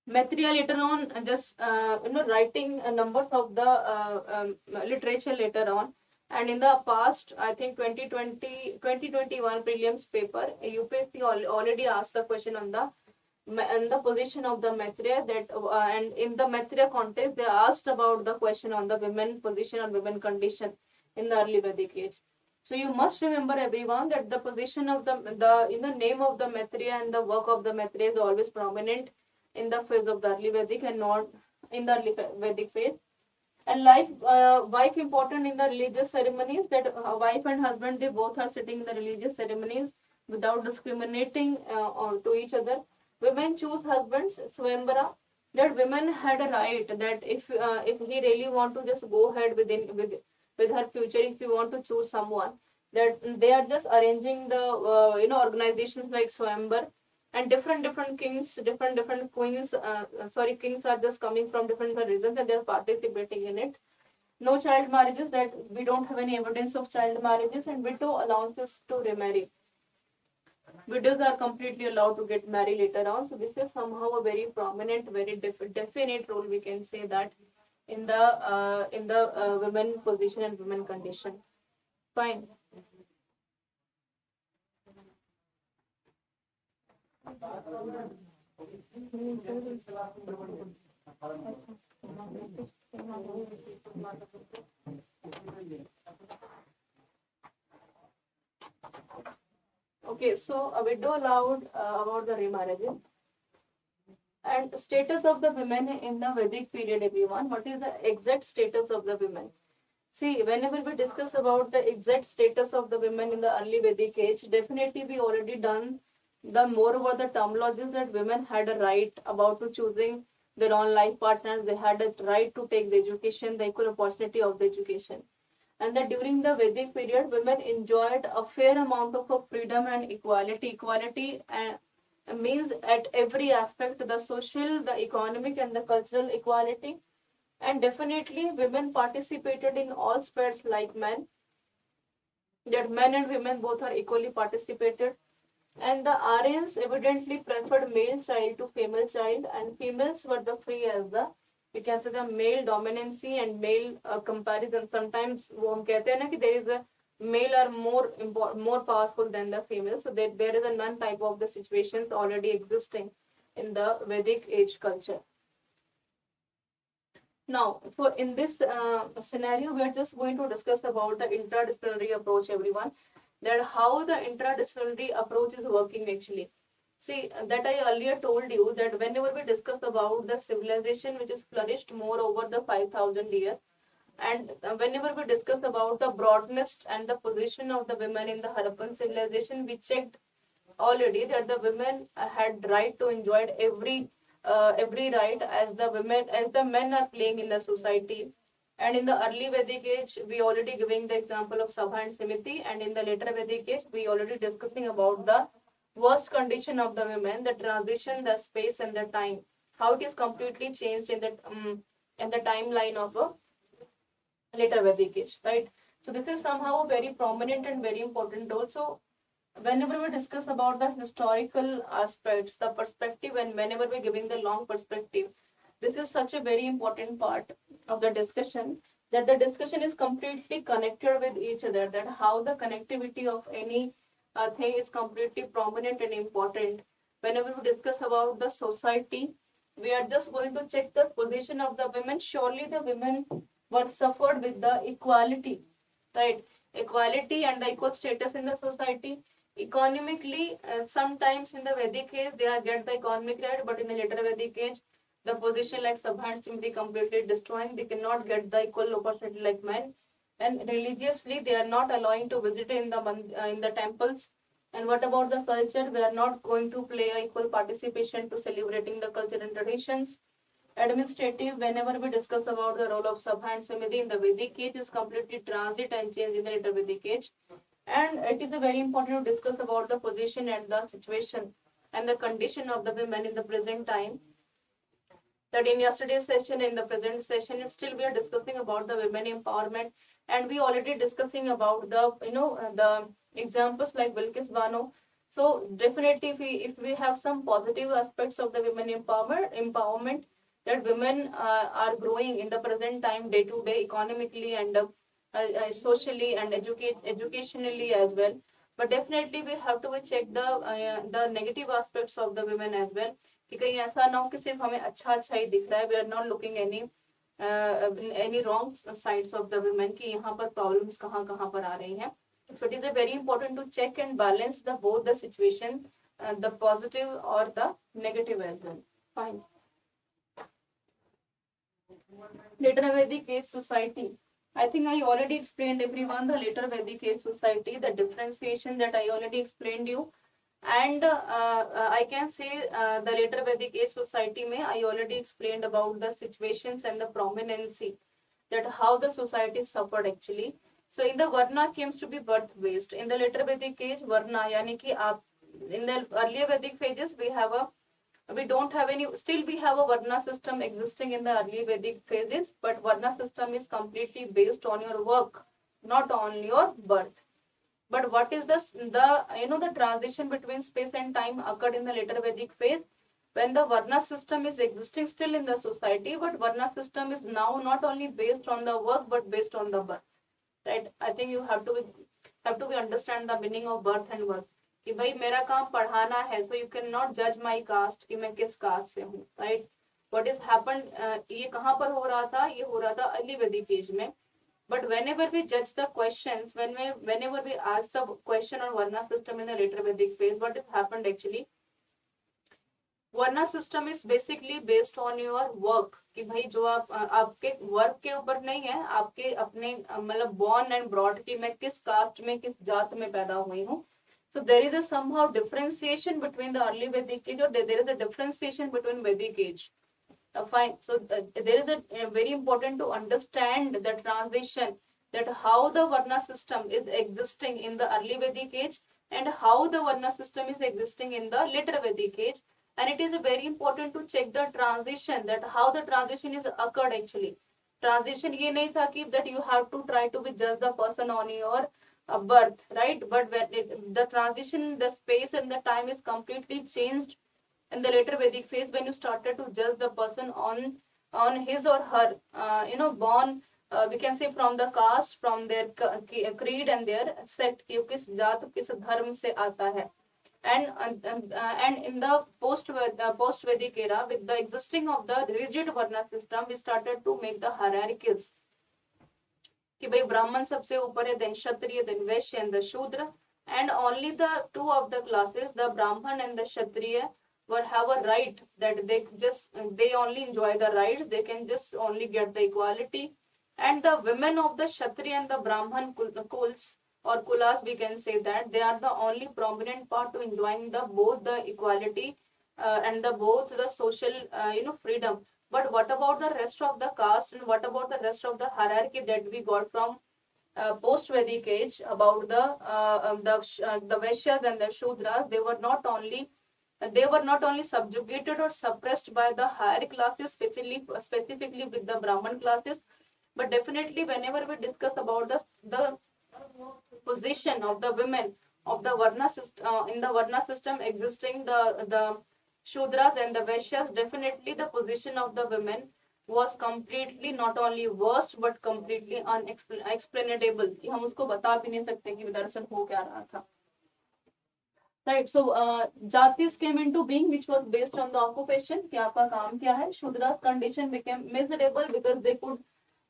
later on just writing numbers of the literature later on. And in the past, I think 2021 prelims paper, UPSC already asked the question on the position of the Maitreya, that and in the Maitreya context they asked about the question on the women position and women condition in the early Vedic age. So you must remember everyone that the position of the name of the Maitreya and the work of the Maitreya is always prominent in the phase of the early Vedic and not in the early Vedic phase. And wife important in the religious ceremonies, that wife and husband, they both are sitting in the religious ceremonies without discriminating to each other. Women choose husbands, Swayambara, that women had a right that if he really want to just go ahead with her future, if you want to choose someone, that they are just arranging the organizations like Swayambar, and different kings, different queens, kings are just coming from different regions and they are participating in it. No child marriages, that we don't have any evidence of child marriages, and widow allowances to remarry. Widows are completely allowed to get married later on. So this is somehow a very prominent, very definite role, we can say that, in the women position and women condition. Fine. Okay, so a widow allowed about the remarriages. And status of the women in the Vedic period, everyone. What is the exact status of the women? See, whenever we discuss about the exact status of the women in the early Vedic age, definitely we already done the more over the terminologies, that women had a right about to choosing their own life partners. They had a right to take the education, the equal opportunity of the education. And that during the Vedic period, women enjoyed a fair amount of freedom and equality. Equality means at every aspect, the social, the economic, and the cultural equality. And definitely women participated in all spheres like men, that men and women both are equally participated. And the Aryans evidently preferred male child to female child, and females were the free as the, we can say, the male dominancy and male comparison. Sometimes वो हम कहते हैं ना कि there is a male are more powerful than the female. So there is a none type of the situations already existing in the Vedic age culture. Now, in this scenario, we are just going to discuss about the interdisciplinary approach, everyone. That how the interdisciplinary approach is working actually. See, that I earlier told you that whenever we discuss about the civilization which is flourished more over the 5,000 years, and whenever we discuss about the broadness and the position of the women in the Harappan civilization, we checked already that the women had right to enjoy every right as the men are playing in the society. And in the early Vedic age, we already giving the example of Sabha and Simiti, and in the later Vedic age, we already discussing about the worst condition of the women, the transition, the space, and the time, how it is completely changed in the timeline of a later Vedic age, right? So this is somehow very prominent and very important also. Whenever we discuss about the historical aspects, the perspective, and whenever we're giving the long perspective, this is such a very important part of the discussion, that the discussion is completely connected with each other, that how the connectivity of any thing is completely prominent and important. Whenever we discuss about the society, we are just going to check the position of the women. Surely the women were suffered with the equality, right? Equality and the equal status in the society. Economically, sometimes in the Vedic age, they are get the economic right, but in the later Vedic age, the position like Sabha and Simiti completely destroying. They cannot get the equal opportunity like men. And religiously, they are not allowing to visit in the temples. And what about the culture? We are not going to play a equal participation to celebrating the culture and traditions. Administrative, whenever we discuss about the role of Sabha and Samiti in the Vedic age, is completely transit and change in the later Vedic age. And it is very important to discuss about the position and the situation and the condition of the women in the present time. That in yesterday's session, in the present session, still we are discussing about the women empowerment, and we already discussing about the examples like Bilkis Bano. So definitely, if we have some positive aspects of the women empowerment, that women are growing in the present time day to day economically and socially and educationally as well. But definitely we have to check the negative aspects of the women as well, कि कहीं ऐसा ना हो कि सिर्फ हमें अच्छा अच्छा ही दिख रहा है. We are not looking any wrong sides of the women, कि यहाँ पर problems कहाँ कहाँ पर आ रही हैं. So it is very important to check and balance the both the situation, the positive or the negative as well. Fine. Later Vedic age society. I think I already explained everyone the later Vedic age society, the differentiation that I already explained you. And I can say the later Vedic age society mein I already explained about the situations and the prominency, that how the society suffered actually. So in the Varna comes to be birth based. In the later Vedic age, Varna, yani ki aap, in the earlier Vedic phases, we don't have any, still we have a Varna system existing in the early Vedic phases, but Varna system is completely based on your work, not on your birth. But what is the transition between space and time occurred in the later Vedic phase, when the Varna system is existing still in the society, but Varna system is now not only based on the work but based on the birth. Right? I think you have to be understand the meaning of birth and work. कि भाई मेरा काम पढ़ाना है, so you cannot judge my caste कि मैं किस caste से हूँ, right? What is happened? ये कहाँ पर हो रहा था? ये हो रहा था early Vedic age में. But whenever we judge the questions, whenever we ask the question on Varna system in the later Vedic phase, what has happened actually? Varna system is basically based on your work. कि भाई जो आपके work के ऊपर नहीं है, आपके अपने मतलब born and brought कि मैं किस caste में किस जात में पैदा हुई हूँ. So there is a somehow differentiation between the early Vedic age, or there is a differentiation between Vedic age. Fine. So there is a very important to understand the transition, that how the Varna system is existing in the early Vedic age and how the Varna system is existing in the later Vedic age. And it is very important to check the transition, that how the transition is occurred actually. Transition ये नहीं था कि that you have to try to be judge the person on your birth, right? But when the transition, the space and the time is completely changed in the later Vedic phase, when you started to judge the person on his or her, born, we can say from the caste, from their creed and their sect, कि किस जात किस धर्म से आता है. And in the post Vedic era, with the existing of the rigid Varna system, we started to make the hierarchies. कि भाई ब्राह्मण सबसे ऊपर है, then Kshatriya, then Vaishya and the Shudra, and only the two of the classes, the Brahman and the Kshatriya, will have a right, that they only enjoy the rights, they can just only get the equality. And the women of the Kshatriya and the Brahman kuls or kulas, we can say that they are the only prominent part to enjoying both the equality and both the social freedom. But what about the rest of the caste, and what about the rest of the hierarchy that we got from post-Vedic age about the Vaishyas and the Shudras? They were not only subjugated or suppressed by the higher classes, specifically with the Brahman classes, but definitely whenever we discuss about the position of the women of the Varna system, in the Varna system existing, the Shudras and the Vaishyas, definitely the position of the women was completely not only worst but completely unexplainable, कि हम उसको बता भी नहीं सकते कि दरअसल हो क्या रहा था. Right, so jatis came into being, which was based on the occupation, कि आपका काम क्या है. Shudras condition became miserable because they could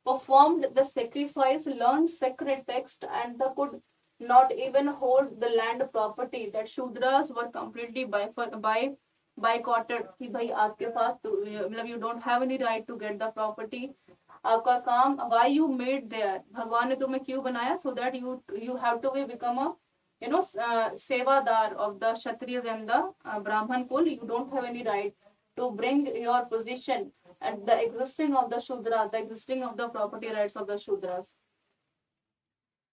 perform the sacrifice, learn sacred text, and they could not even hold the land property. That Shudras were completely boycotted कि भाई आपके पास मतलब you don't have any right to get the property. आपका काम, why you made there, भगवान ने तुम्हें क्यों बनाया, so that you have to become a sevadar of the Kshatriyas and the Brahman kul. You don't have any right to bring your position at the existing of the Shudra, the existing of the property rights of the Shudras.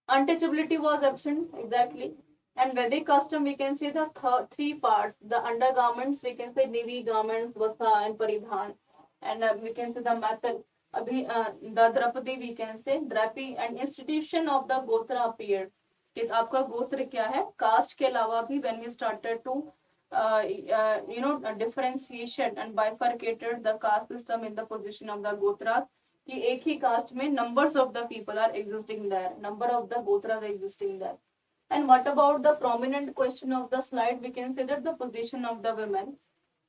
Untouchability was absent, exactly. And Vedic custom, we can say the three parts. The undergarments, we can say Nivi garments, Vasa and Paridhan. And we can say the method. The Draupadi, we can say Drapi, and institution of the Gotra appeared. कि आपका गोत्र क्या है, cast के अलावा भी when we started to differentiation and bifurcated the caste system in the position of the gotras, कि एक ही caste में numbers of the people are existing there, number of the gotras are existing there. And what about the prominent question of the slide? We can say that the position of the women.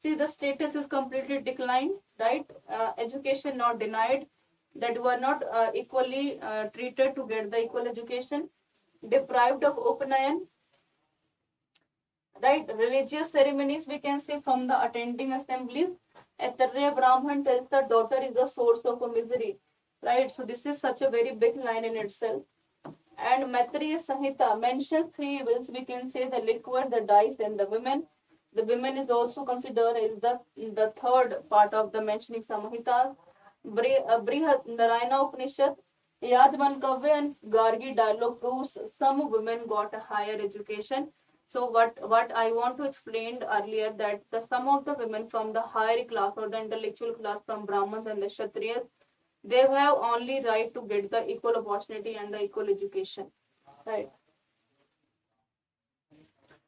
See, the status is completely declined, right? Education not denied, that were not equally treated to get the equal education. Deprived of Upanayan, right? Religious ceremonies, we can say, from the attending assemblies. Etarya Brahman tells the daughter is the source of a misery, right? So this is such a very big line in itself. And Maitreya Samhita mentions three evils, we can say the liquid, the dice, and the women. The women is also considered as the third part of the mentioning Samhitas. Brihad Narayana Upanishad, Yajman Kavya and Gargi dialogue proves some women got a higher education. So what I want to explain earlier, that some of the women from the higher class or the intellectual class from Brahmins and the Kshatriyas, they have only right to get the equal opportunity and the equal education, right?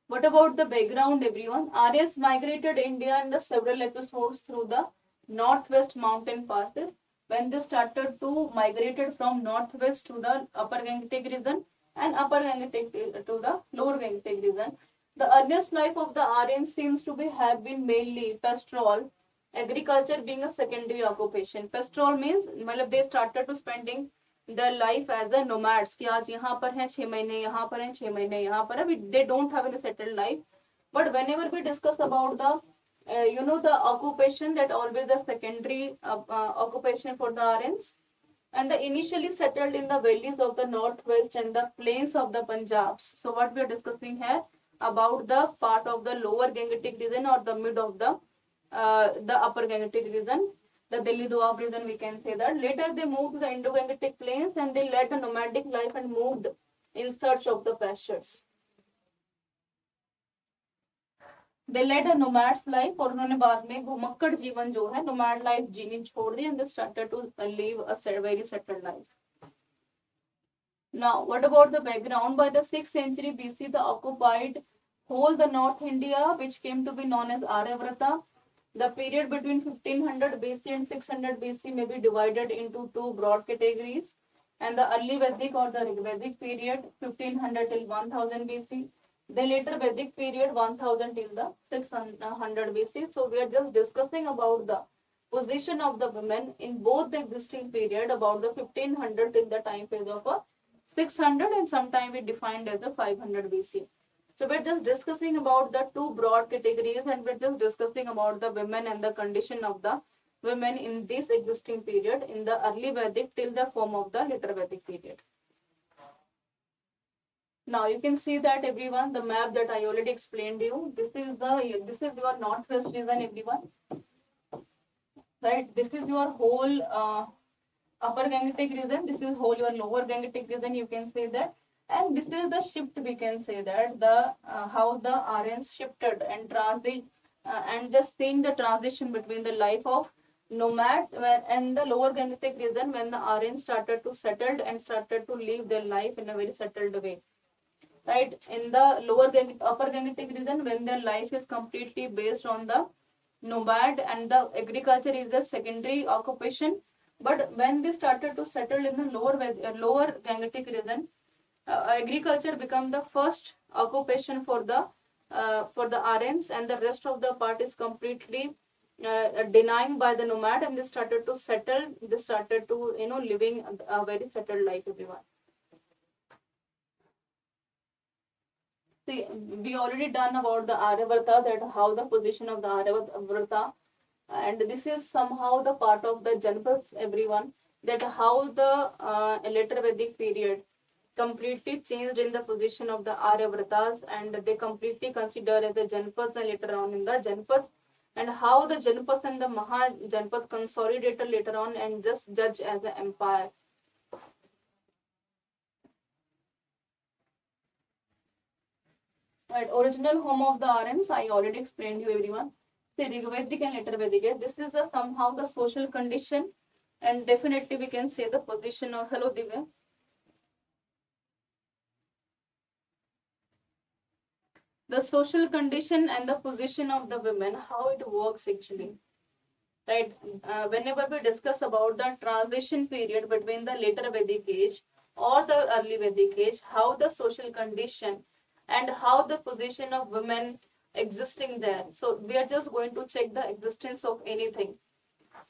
What about the background, everyone? Aryas migrated India in the several episodes through the northwest mountain passes. When they started to migrated from northwest to the upper Gangetic region and upper Gangetic to the lower Gangetic region, the earliest life of the Aryans seems to have been mainly pastoral, agriculture being a secondary occupation. Pastoral means मतलब they started to spending their life as a nomads, कि आज यहाँ पर हैं 6 महीने, यहाँ पर हैं 6 महीने, यहाँ पर है. They don't have any settled life. But whenever we discuss about the the occupation, that always a secondary occupation for the Aryans, and the initially settled in the valleys of the northwest and the plains of the Punjabs. So what we are discussing here about the part of the lower Gangetic region or the mid of the upper Gangetic region, the Delhi Doab region, we can say that. Later they moved to the Indo-Gangetic plains and they led a nomadic life and moved in search of the pastures. They led a nomad's life और उन्होंने बाद में घुमक्कड़ जीवन जो है nomad life जीनी छोड़ दी and they started to live a very settled life. Now, what about the background? By the 6th century BC, the occupied whole the North India, which came to be known as Aryavrata. The period between 1500 BC and 600 BC may be divided into two broad categories. And the early Vedic or the Rigvedic period, 1500 till 1000 BC. The later Vedic period, 1000 till the 600 BC. So we are just discussing about the position of the women in both the existing period, about the 1500 till the time phase of a 600, and sometime we defined as the 500 BC. So we're just discussing about the two broad categories, and we're just discussing about the women and the condition of the women in this existing period in the early Vedic till the form of the later Vedic period. Now you can see that, everyone, the map that I already explained to you. This is your northwest region, everyone. right? This is your whole upper gangetic region. This is whole your lower gangetic region. You can say that, and this is the shift. We can say that the how the RNs shifted and transit, and just seeing the transition between the life of nomad and the lower gangetic region when the RNs started to settled and started to live their life in a very settled way. Right, in the upper gangetic region, when their life is completely based on the nomad and the agriculture is the secondary occupation. But when they started to settle in the lower gangetic region, agriculture become the first occupation for the RNs, and the rest of the part is completely denying by the nomad, and they started to settle. They started to living a very settled life, everyone. See, we already done about the Aryavarta, that how the position of the Aryavarta, and this is somehow the part of the Janpads, everyone, that how the later Vedic period completely changed in the position of the Aryavartas, and they completely considered as the Janpads and later on in the Janpads, and how the Janpads and the Maha Janpad consolidated later on and just judge as an empire. Right, original home of the RNs, I already explained you, everyone. See, Rigvedic and later Vedic, this is somehow the social condition, and definitely we can say the position of, hello Divya. The social condition and the position of the women, how it works actually. Right, whenever we discuss about the transition period between the later Vedic age or the early Vedic age, how the social condition and how the position of women existing there. So we are just going to check the existence of anything.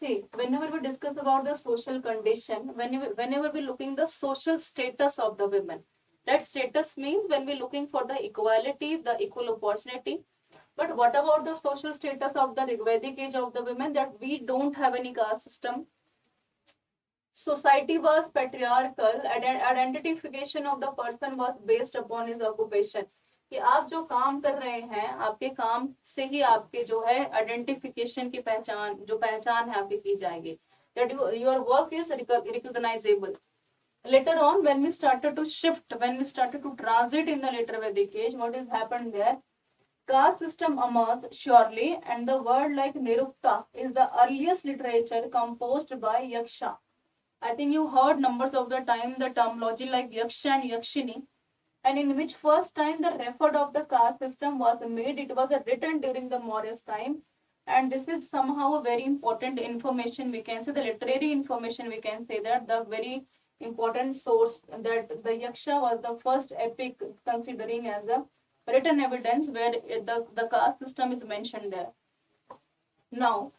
See, whenever we discuss about the social condition, whenever we're looking the social status of the women, that status means when we're looking for the equality, the equal opportunity. But what about the social status of the Rigvedic age of the women, that we don't have any caste system? Society was patriarchal, identification of the person was based upon his occupation. कि आप जो काम कर रहे हैं, आपके काम से ही आपके जो है आइडेंटिफिकेशन की पहचान, जो पहचान है आपकी की जाएगी, that your work is recognizable. Later on, when we started to shift, when we started to transit in the later Vedic age, what has happened there? Caste system emerged surely, and the word like Nirukta is the earliest literature composed by Yaksha. I think you heard numbers of the time the terminology like Yaksha and Yakshini, and in which first time the record of the caste system was made. It was written during the Maurya's time, and this is somehow a very important information. We can say the literary information. We can say that the very important source, that the Yaksha was the first epic considering as a written evidence where the caste system is mentioned there. Now,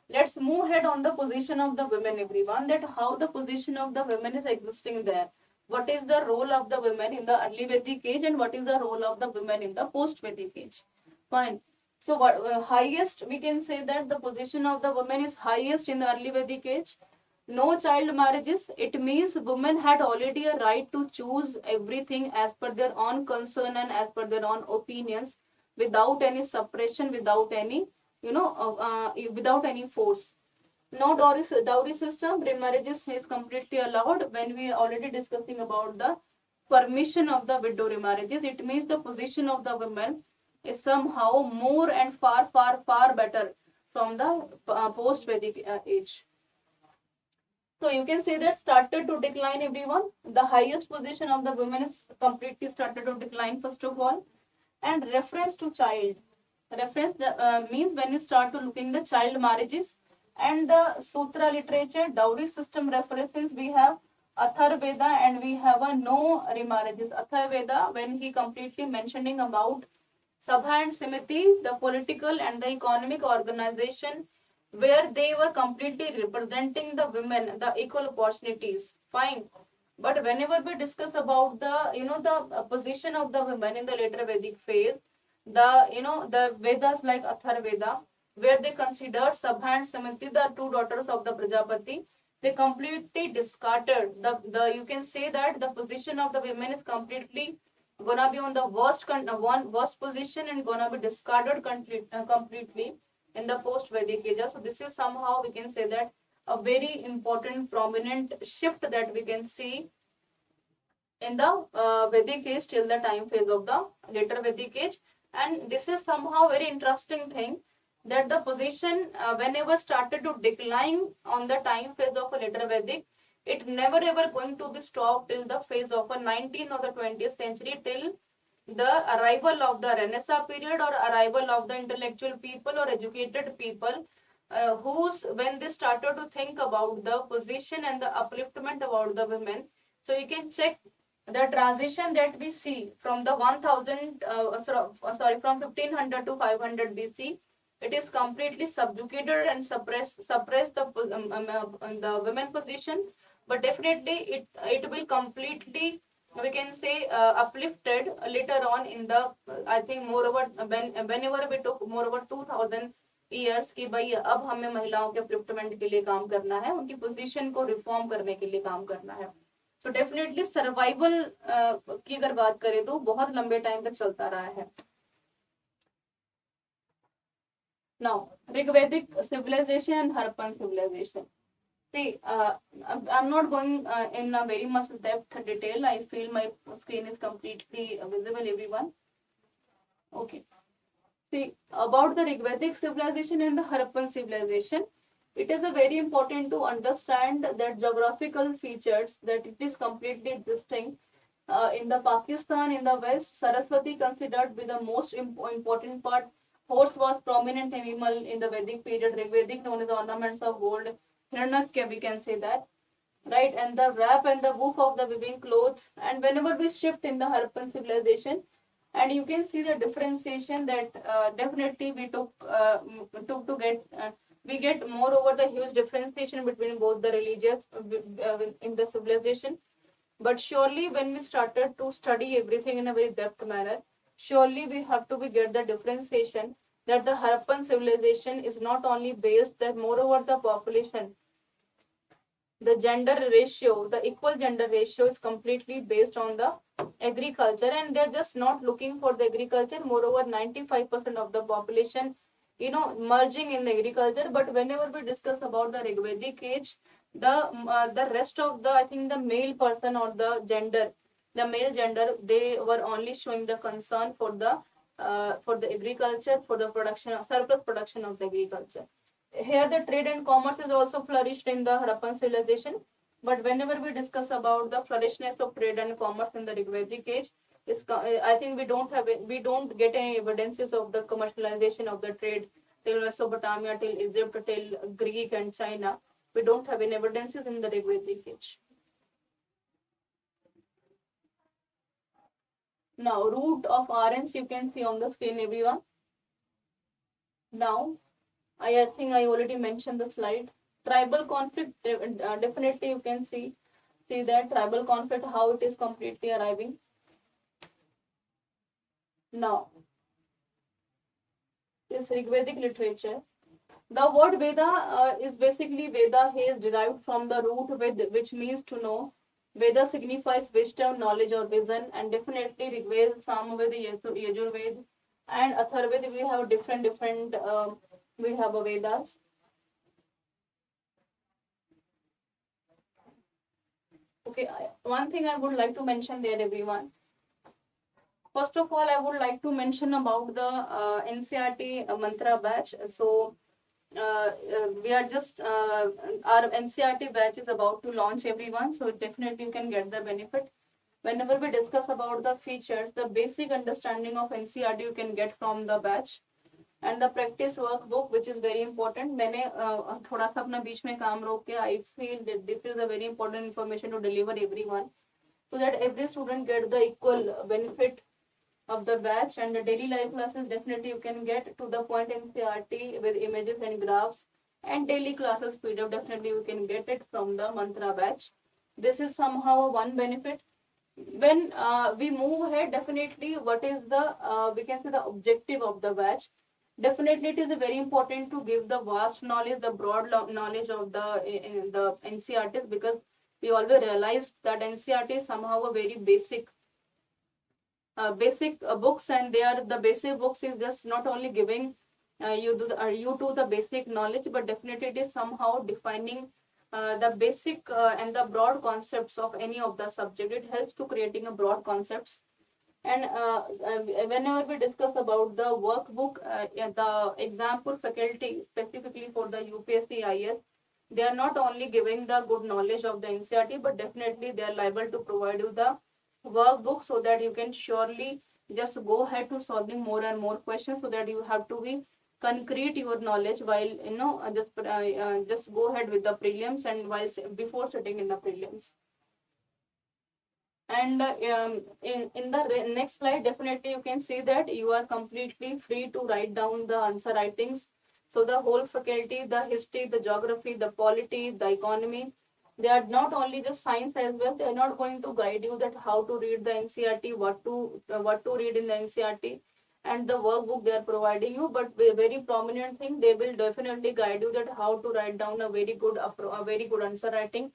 let's move ahead on the position of the women, everyone, that how the position of the women is existing there. What is the role of the women in the early Vedic age, and what is the role of the women in the post-Vedic age? Fine. So, what highest, we can say that the position of the women is highest in the early Vedic age. No child marriages. It means women had already a right to choose everything as per their own concern and as per their own opinions, without any suppression, without any, without any force. No dowry system. Remarriages is completely allowed. When we are already discussing about the permission of the widow remarriages, it means the position of the women is somehow more and far, far, far better from the post-Vedic age. So you can say that started to decline, everyone. The highest position of the women is completely started to decline, first of all. And reference to child. Reference means when we start to looking the child marriages and the Sutra literature, dowry system references, we have Atharveda and we have a no remarriages. Atharveda, when he completely mentioning about Sabha and Samiti, the political and the economic organization, where they were completely representing the women, the equal opportunities. Fine. But whenever we discuss about the, the position of the women in the later Vedic phase, the Vedas like Atharveda, where they considered Sabha and Samiti, the two daughters of the Prajapati, they completely discarded the you can say that the position of the women is completely gonna be on the worst position and gonna be discarded completely. in the post-Vedic age. So this is somehow we can say that a very important prominent shift that we can see in the Vedic age till the time phase of the later Vedic age. And this is somehow very interesting thing that the position whenever started to decline on the time phase of a later Vedic, it never ever going to be stopped till the phase of a 19th or the 20th century, till the arrival of the Renaissance period or arrival of the intellectual people or educated people, who's when they started to think about the position and the upliftment about the women. So you can check the transition that we see from the 1000 from 1500 to 500 BC. It is completely subjugated and suppressed the women position, but definitely it will completely, we can say, uplifted later on in the I think moreover whenever we took moreover 2000 years कि भाई अब हमें महिलाओं के upliftment के लिए काम करना है, उनकी पोजीशन को रिफॉर्म करने के लिए काम करना है. सो डेफिनेटली सर्वाइवल की अगर बात करें तो बहुत लंबे टाइम तक चलता रहा है. Now Rigvedic civilization and Harappan civilization. See, I'm not going in a very much depth detail. I feel my screen is completely visible, everyone. Okay. See, about the Rigvedic civilization and the Harappan civilization, it is a very important to understand that geographical features that it is completely existing in the Pakistan, in the west. Saraswati considered to be the most important part. Horse was prominent animal in the Vedic period. Rigvedic known as ornaments of gold. Hiranyakya, we can say that, right? And the wrap and the woof of the weaving clothes. And whenever we shift in the Harappan civilization, and you can see the differentiation that definitely we took to get we get more over the huge differentiation between both the religious in the civilization. But surely when we started to study everything in a very depth manner, surely we have to get the differentiation that the Harappan civilization is not only based that moreover the population, the gender ratio, the equal gender ratio is completely based on the agriculture, and they're just not looking for the agriculture. Moreover, 95% of the population, merging in the agriculture. But whenever we discuss about the Rigvedic age, the rest of the, I think the male person or the male gender, they were only showing the concern for the agriculture, for the production, surplus production of the agriculture. Here the trade and commerce is also flourished in the Harappan civilization. But whenever we discuss about the flourishness of trade and commerce in the Rigvedic age, I think we don't get any evidences of the commercialization of the trade till Mesopotamia, till Egypt, till Greek and China. We don't have any evidences in the Rigvedic age. Now, root of orange you can see on the screen, everyone. Now, I think I already mentioned the slide. Tribal conflict, definitely you can see that tribal conflict, how it is completely arriving. Now, this Rigvedic literature. The word Veda is basically Veda is derived from the root Ved, which means to know. Veda signifies wisdom, knowledge or vision, and definitely Rigveda, Samaveda, Yajurveda and Atharveda, we have different we have a Vedas. Okay, one thing I would like to mention there, everyone. First of all, I would like to mention about the NCERT mantra batch. So we are just our NCERT batch is about to launch, everyone. So definitely you can get the benefit. Whenever we discuss about the features, the basic understanding of NCERT you can get from the batch. And the practice workbook, which is very important. मैंने थोड़ा सा अपना बीच में काम रोक के I feel that this is a very important information to deliver everyone, so that every student get the equal benefit of the batch. And the daily life classes definitely you can get to the point NCERT with images and graphs, and daily classes PDF definitely you can get it from the mantra batch. This is somehow one benefit. When we move ahead, definitely what is the we can say the objective of the batch. Definitely, it is very important to give the vast knowledge, the broad knowledge of the NCERT, because we always realized that NCERT is somehow a very basic books, and they are the basic books is just not only giving you do the basic knowledge, but definitely it is somehow defining the basic and the broad concepts of any of the subject. It helps to creating a broad concepts. And whenever we discuss about the workbook, the Exampur faculty specifically for the UPSC IS, they are not only giving the good knowledge of the NCERT, but definitely they are liable to provide you the workbook so that you can surely just go ahead to solving more and more questions, so that you have to be concrete your knowledge while just go ahead with the prelims and while before sitting in the prelims. And in the next slide, definitely you can see that you are completely free to write down the answer writings. So the whole faculty, the history, the geography, the polity, the economy, they are not only just science as well. They are not going to guide you that how to read the NCERT, what to read in the NCERT, and the workbook they are providing you. But a very prominent thing, they will definitely guide you that how to write down a very good answer writing,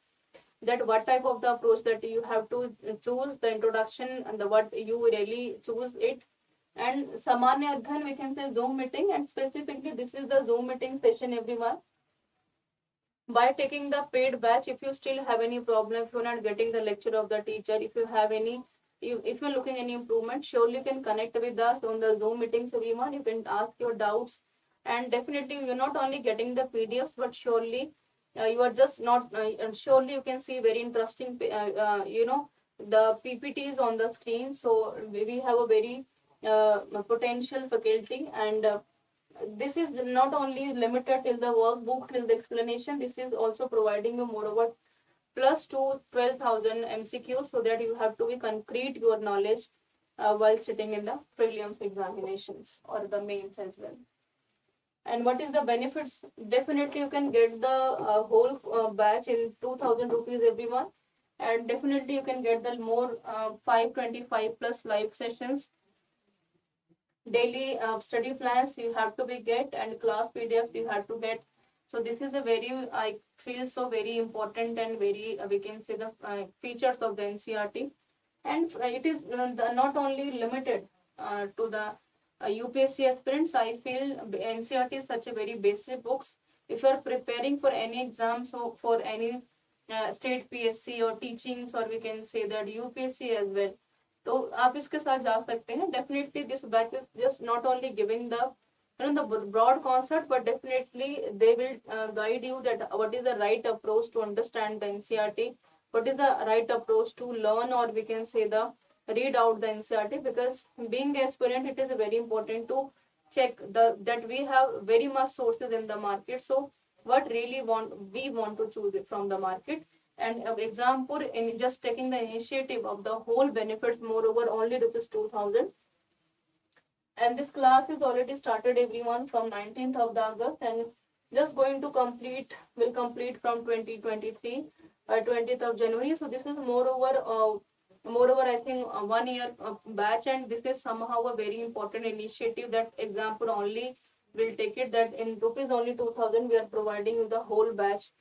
that what type of the approach that you have to choose, the introduction and the what you really choose it. And Samanya Adhan, we can say Zoom meeting, and specifically this is the Zoom meeting session, everyone. By taking the paid batch, if you still have any problem, if you're not getting the lecture of the teacher, if you have any, if you're looking any improvement, surely you can connect with us on the Zoom meetings, everyone. You can ask your doubts, and definitely you're not only getting the PDFs, but surely you are just not surely you can see very interesting the PPTs on the screen. So we have a very potential faculty, and this is not only limited till the workbook, till the explanation. This is also providing you moreover plus to 12,000 MCQs, so that you have to be concrete your knowledge while sitting in the prelims examinations or the mains as well. And what is the benefits? Definitely you can get the whole batch in 2,000 rupees, everyone. And definitely you can get the more 525 plus live sessions, daily study plans you have to be get, and class PDFs you have to get. So this is a very, I feel so very important and very we can say the features of the NCERT. And it is not only limited to the UPSC aspirants. I feel NCERT is such a very basic books. If you are preparing for any exams or for any state PSC or teachings, or we can say that UPSC as well, तो आप इसके साथ जा सकते हैं. Definitely this batch is just not only giving the the broad concept, but definitely they will guide you that what is the right approach to understand the NCERT, what is the right approach to learn, or we can say the read out the NCERT. Because being an aspirant, it is very important to check that we have very much sources in the market. So what really we want to choose it from the market. And Exampur, in just taking the initiative of the whole benefits, moreover only rupees 2,000. And this class is already started, everyone, from 19th of August, and just going to will complete from 2023 20th of January. So this is moreover I think 1 year batch, and this is somehow a very important initiative that Exampur only will take it, that in rupees only 2,000 we are providing you the whole batch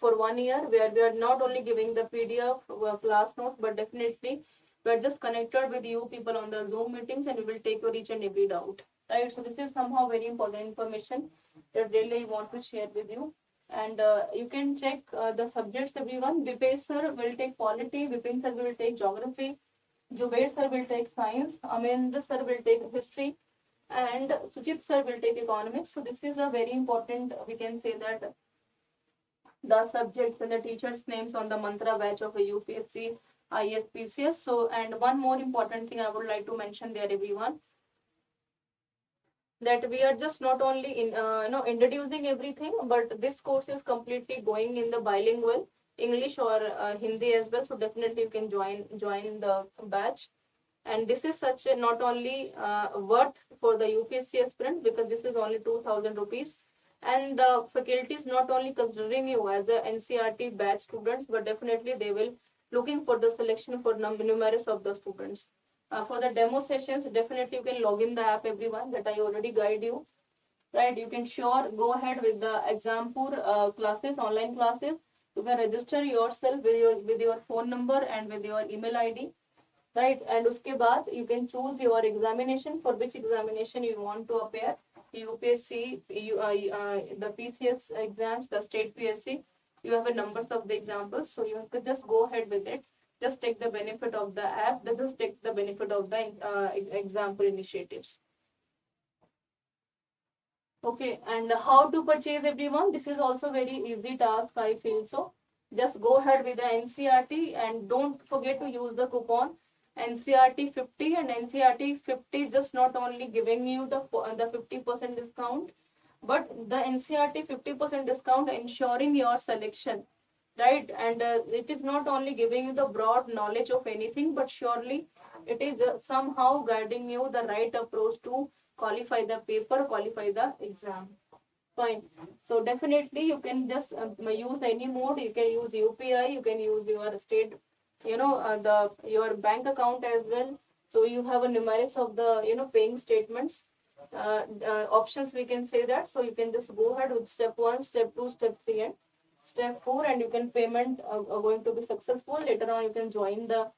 for 1 year, where we are not only giving the PDF class notes, but definitely we are just connected with you people on the Zoom meetings, and we will take your each and every doubt, right? So this is somehow very important information that really I want to share with you. And you can check the subjects, everyone. Vipesh sir will take polity, Vipin sir will take geography, Jubair sir will take science, Amendra sir will take history, and Sujit sir will take economics. So this is a very important, we can say that the subjects and the teachers' names on the mantra batch of a UPSC IS PCS. So, and one more important thing I would like to mention there, everyone, that we are just not only in introducing everything, but this course is completely going in the bilingual English or Hindi as well. So definitely you can join the batch. And this is such a not only worth for the UPSC aspirant, because this is only 2,000 rupees. And the faculty is not only considering you as a NCERT batch students, but definitely they will looking for the selection for numerous of the students. For the demo sessions, definitely you can log in the app, everyone, that I already guide you, right? You can sure go ahead with the Exampur classes, online classes. You can register yourself with your phone number and with your email ID, right? And uske baad you can choose your examination, for which examination you want to appear. UPSC, the PCS exams, the state PSC, you have a numbers of the examples, so you could just go ahead with it. Just take the benefit of the app, just take the benefit of the Exampur initiatives. Okay, and how to purchase, everyone? This is also very easy task, I feel so. Just go ahead with the NCERT and don't forget to use the coupon NCERT 50, and NCERT 50 just not only giving you the 50% discount, but the NCERT 50% discount ensuring your selection, right? And it is not only giving you the broad knowledge of anything, but surely it is somehow guiding you the right approach to qualify the paper, qualify the exam. Fine. So definitely you can just use any mode. You can use UPI, you can use your state, your bank account as well. So you have a numerous of the paying statements options, we can say that. So you can just go ahead with step 1, step 2, step 3, and step 4, and you can payment going to be successful. Later on you can join the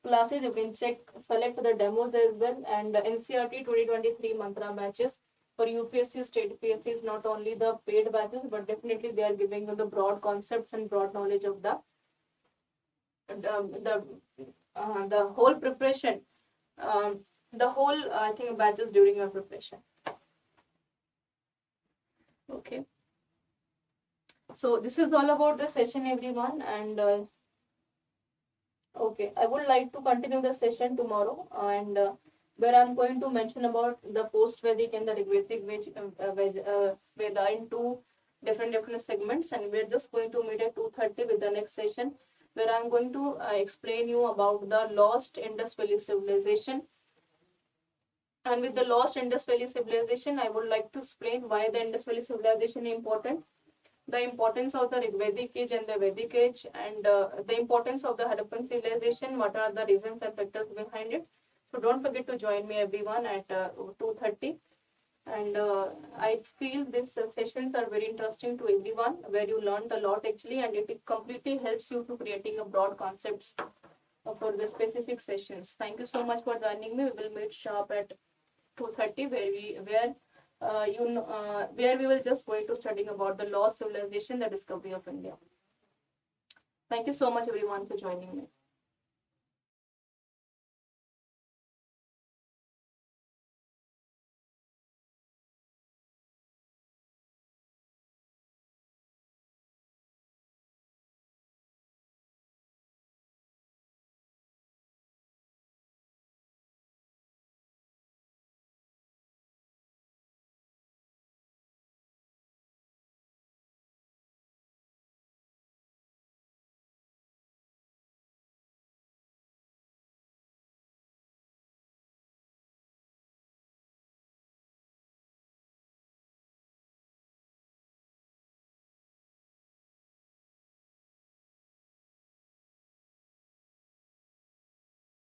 classes, you can select the demos as well, and NCERT 2023 mantra batches for UPSC state PSC is not only the paid batches, but definitely they are giving you the broad concepts and broad knowledge of the whole preparation, the whole I think batches during your preparation. Okay, so this is all about the session, everyone, and okay, I would like to continue the session tomorrow, and where I'm going to mention about the post-Vedic and the Rigvedic Veda in two different segments, and we're just going to meet at 2:30 with the next session, where I'm going to explain you about the lost Indus Valley civilization. And with the lost Indus Valley civilization, I would like to explain why the Indus Valley civilization is important, the importance of the Rigvedic age and the Vedic age, and the importance of the Harappan civilization, what are the reasons and factors behind it. So don't forget to join me, everyone, at 2:30. And I feel these sessions are very interesting to everyone, where you learned a lot actually, and it completely helps you to creating a broad concepts for the specific sessions. Thank you so much for joining me. We will meet sharp at 2:30, where we will just going to studying about the lost civilization, the discovery of India. Thank you so much, everyone, for joining me.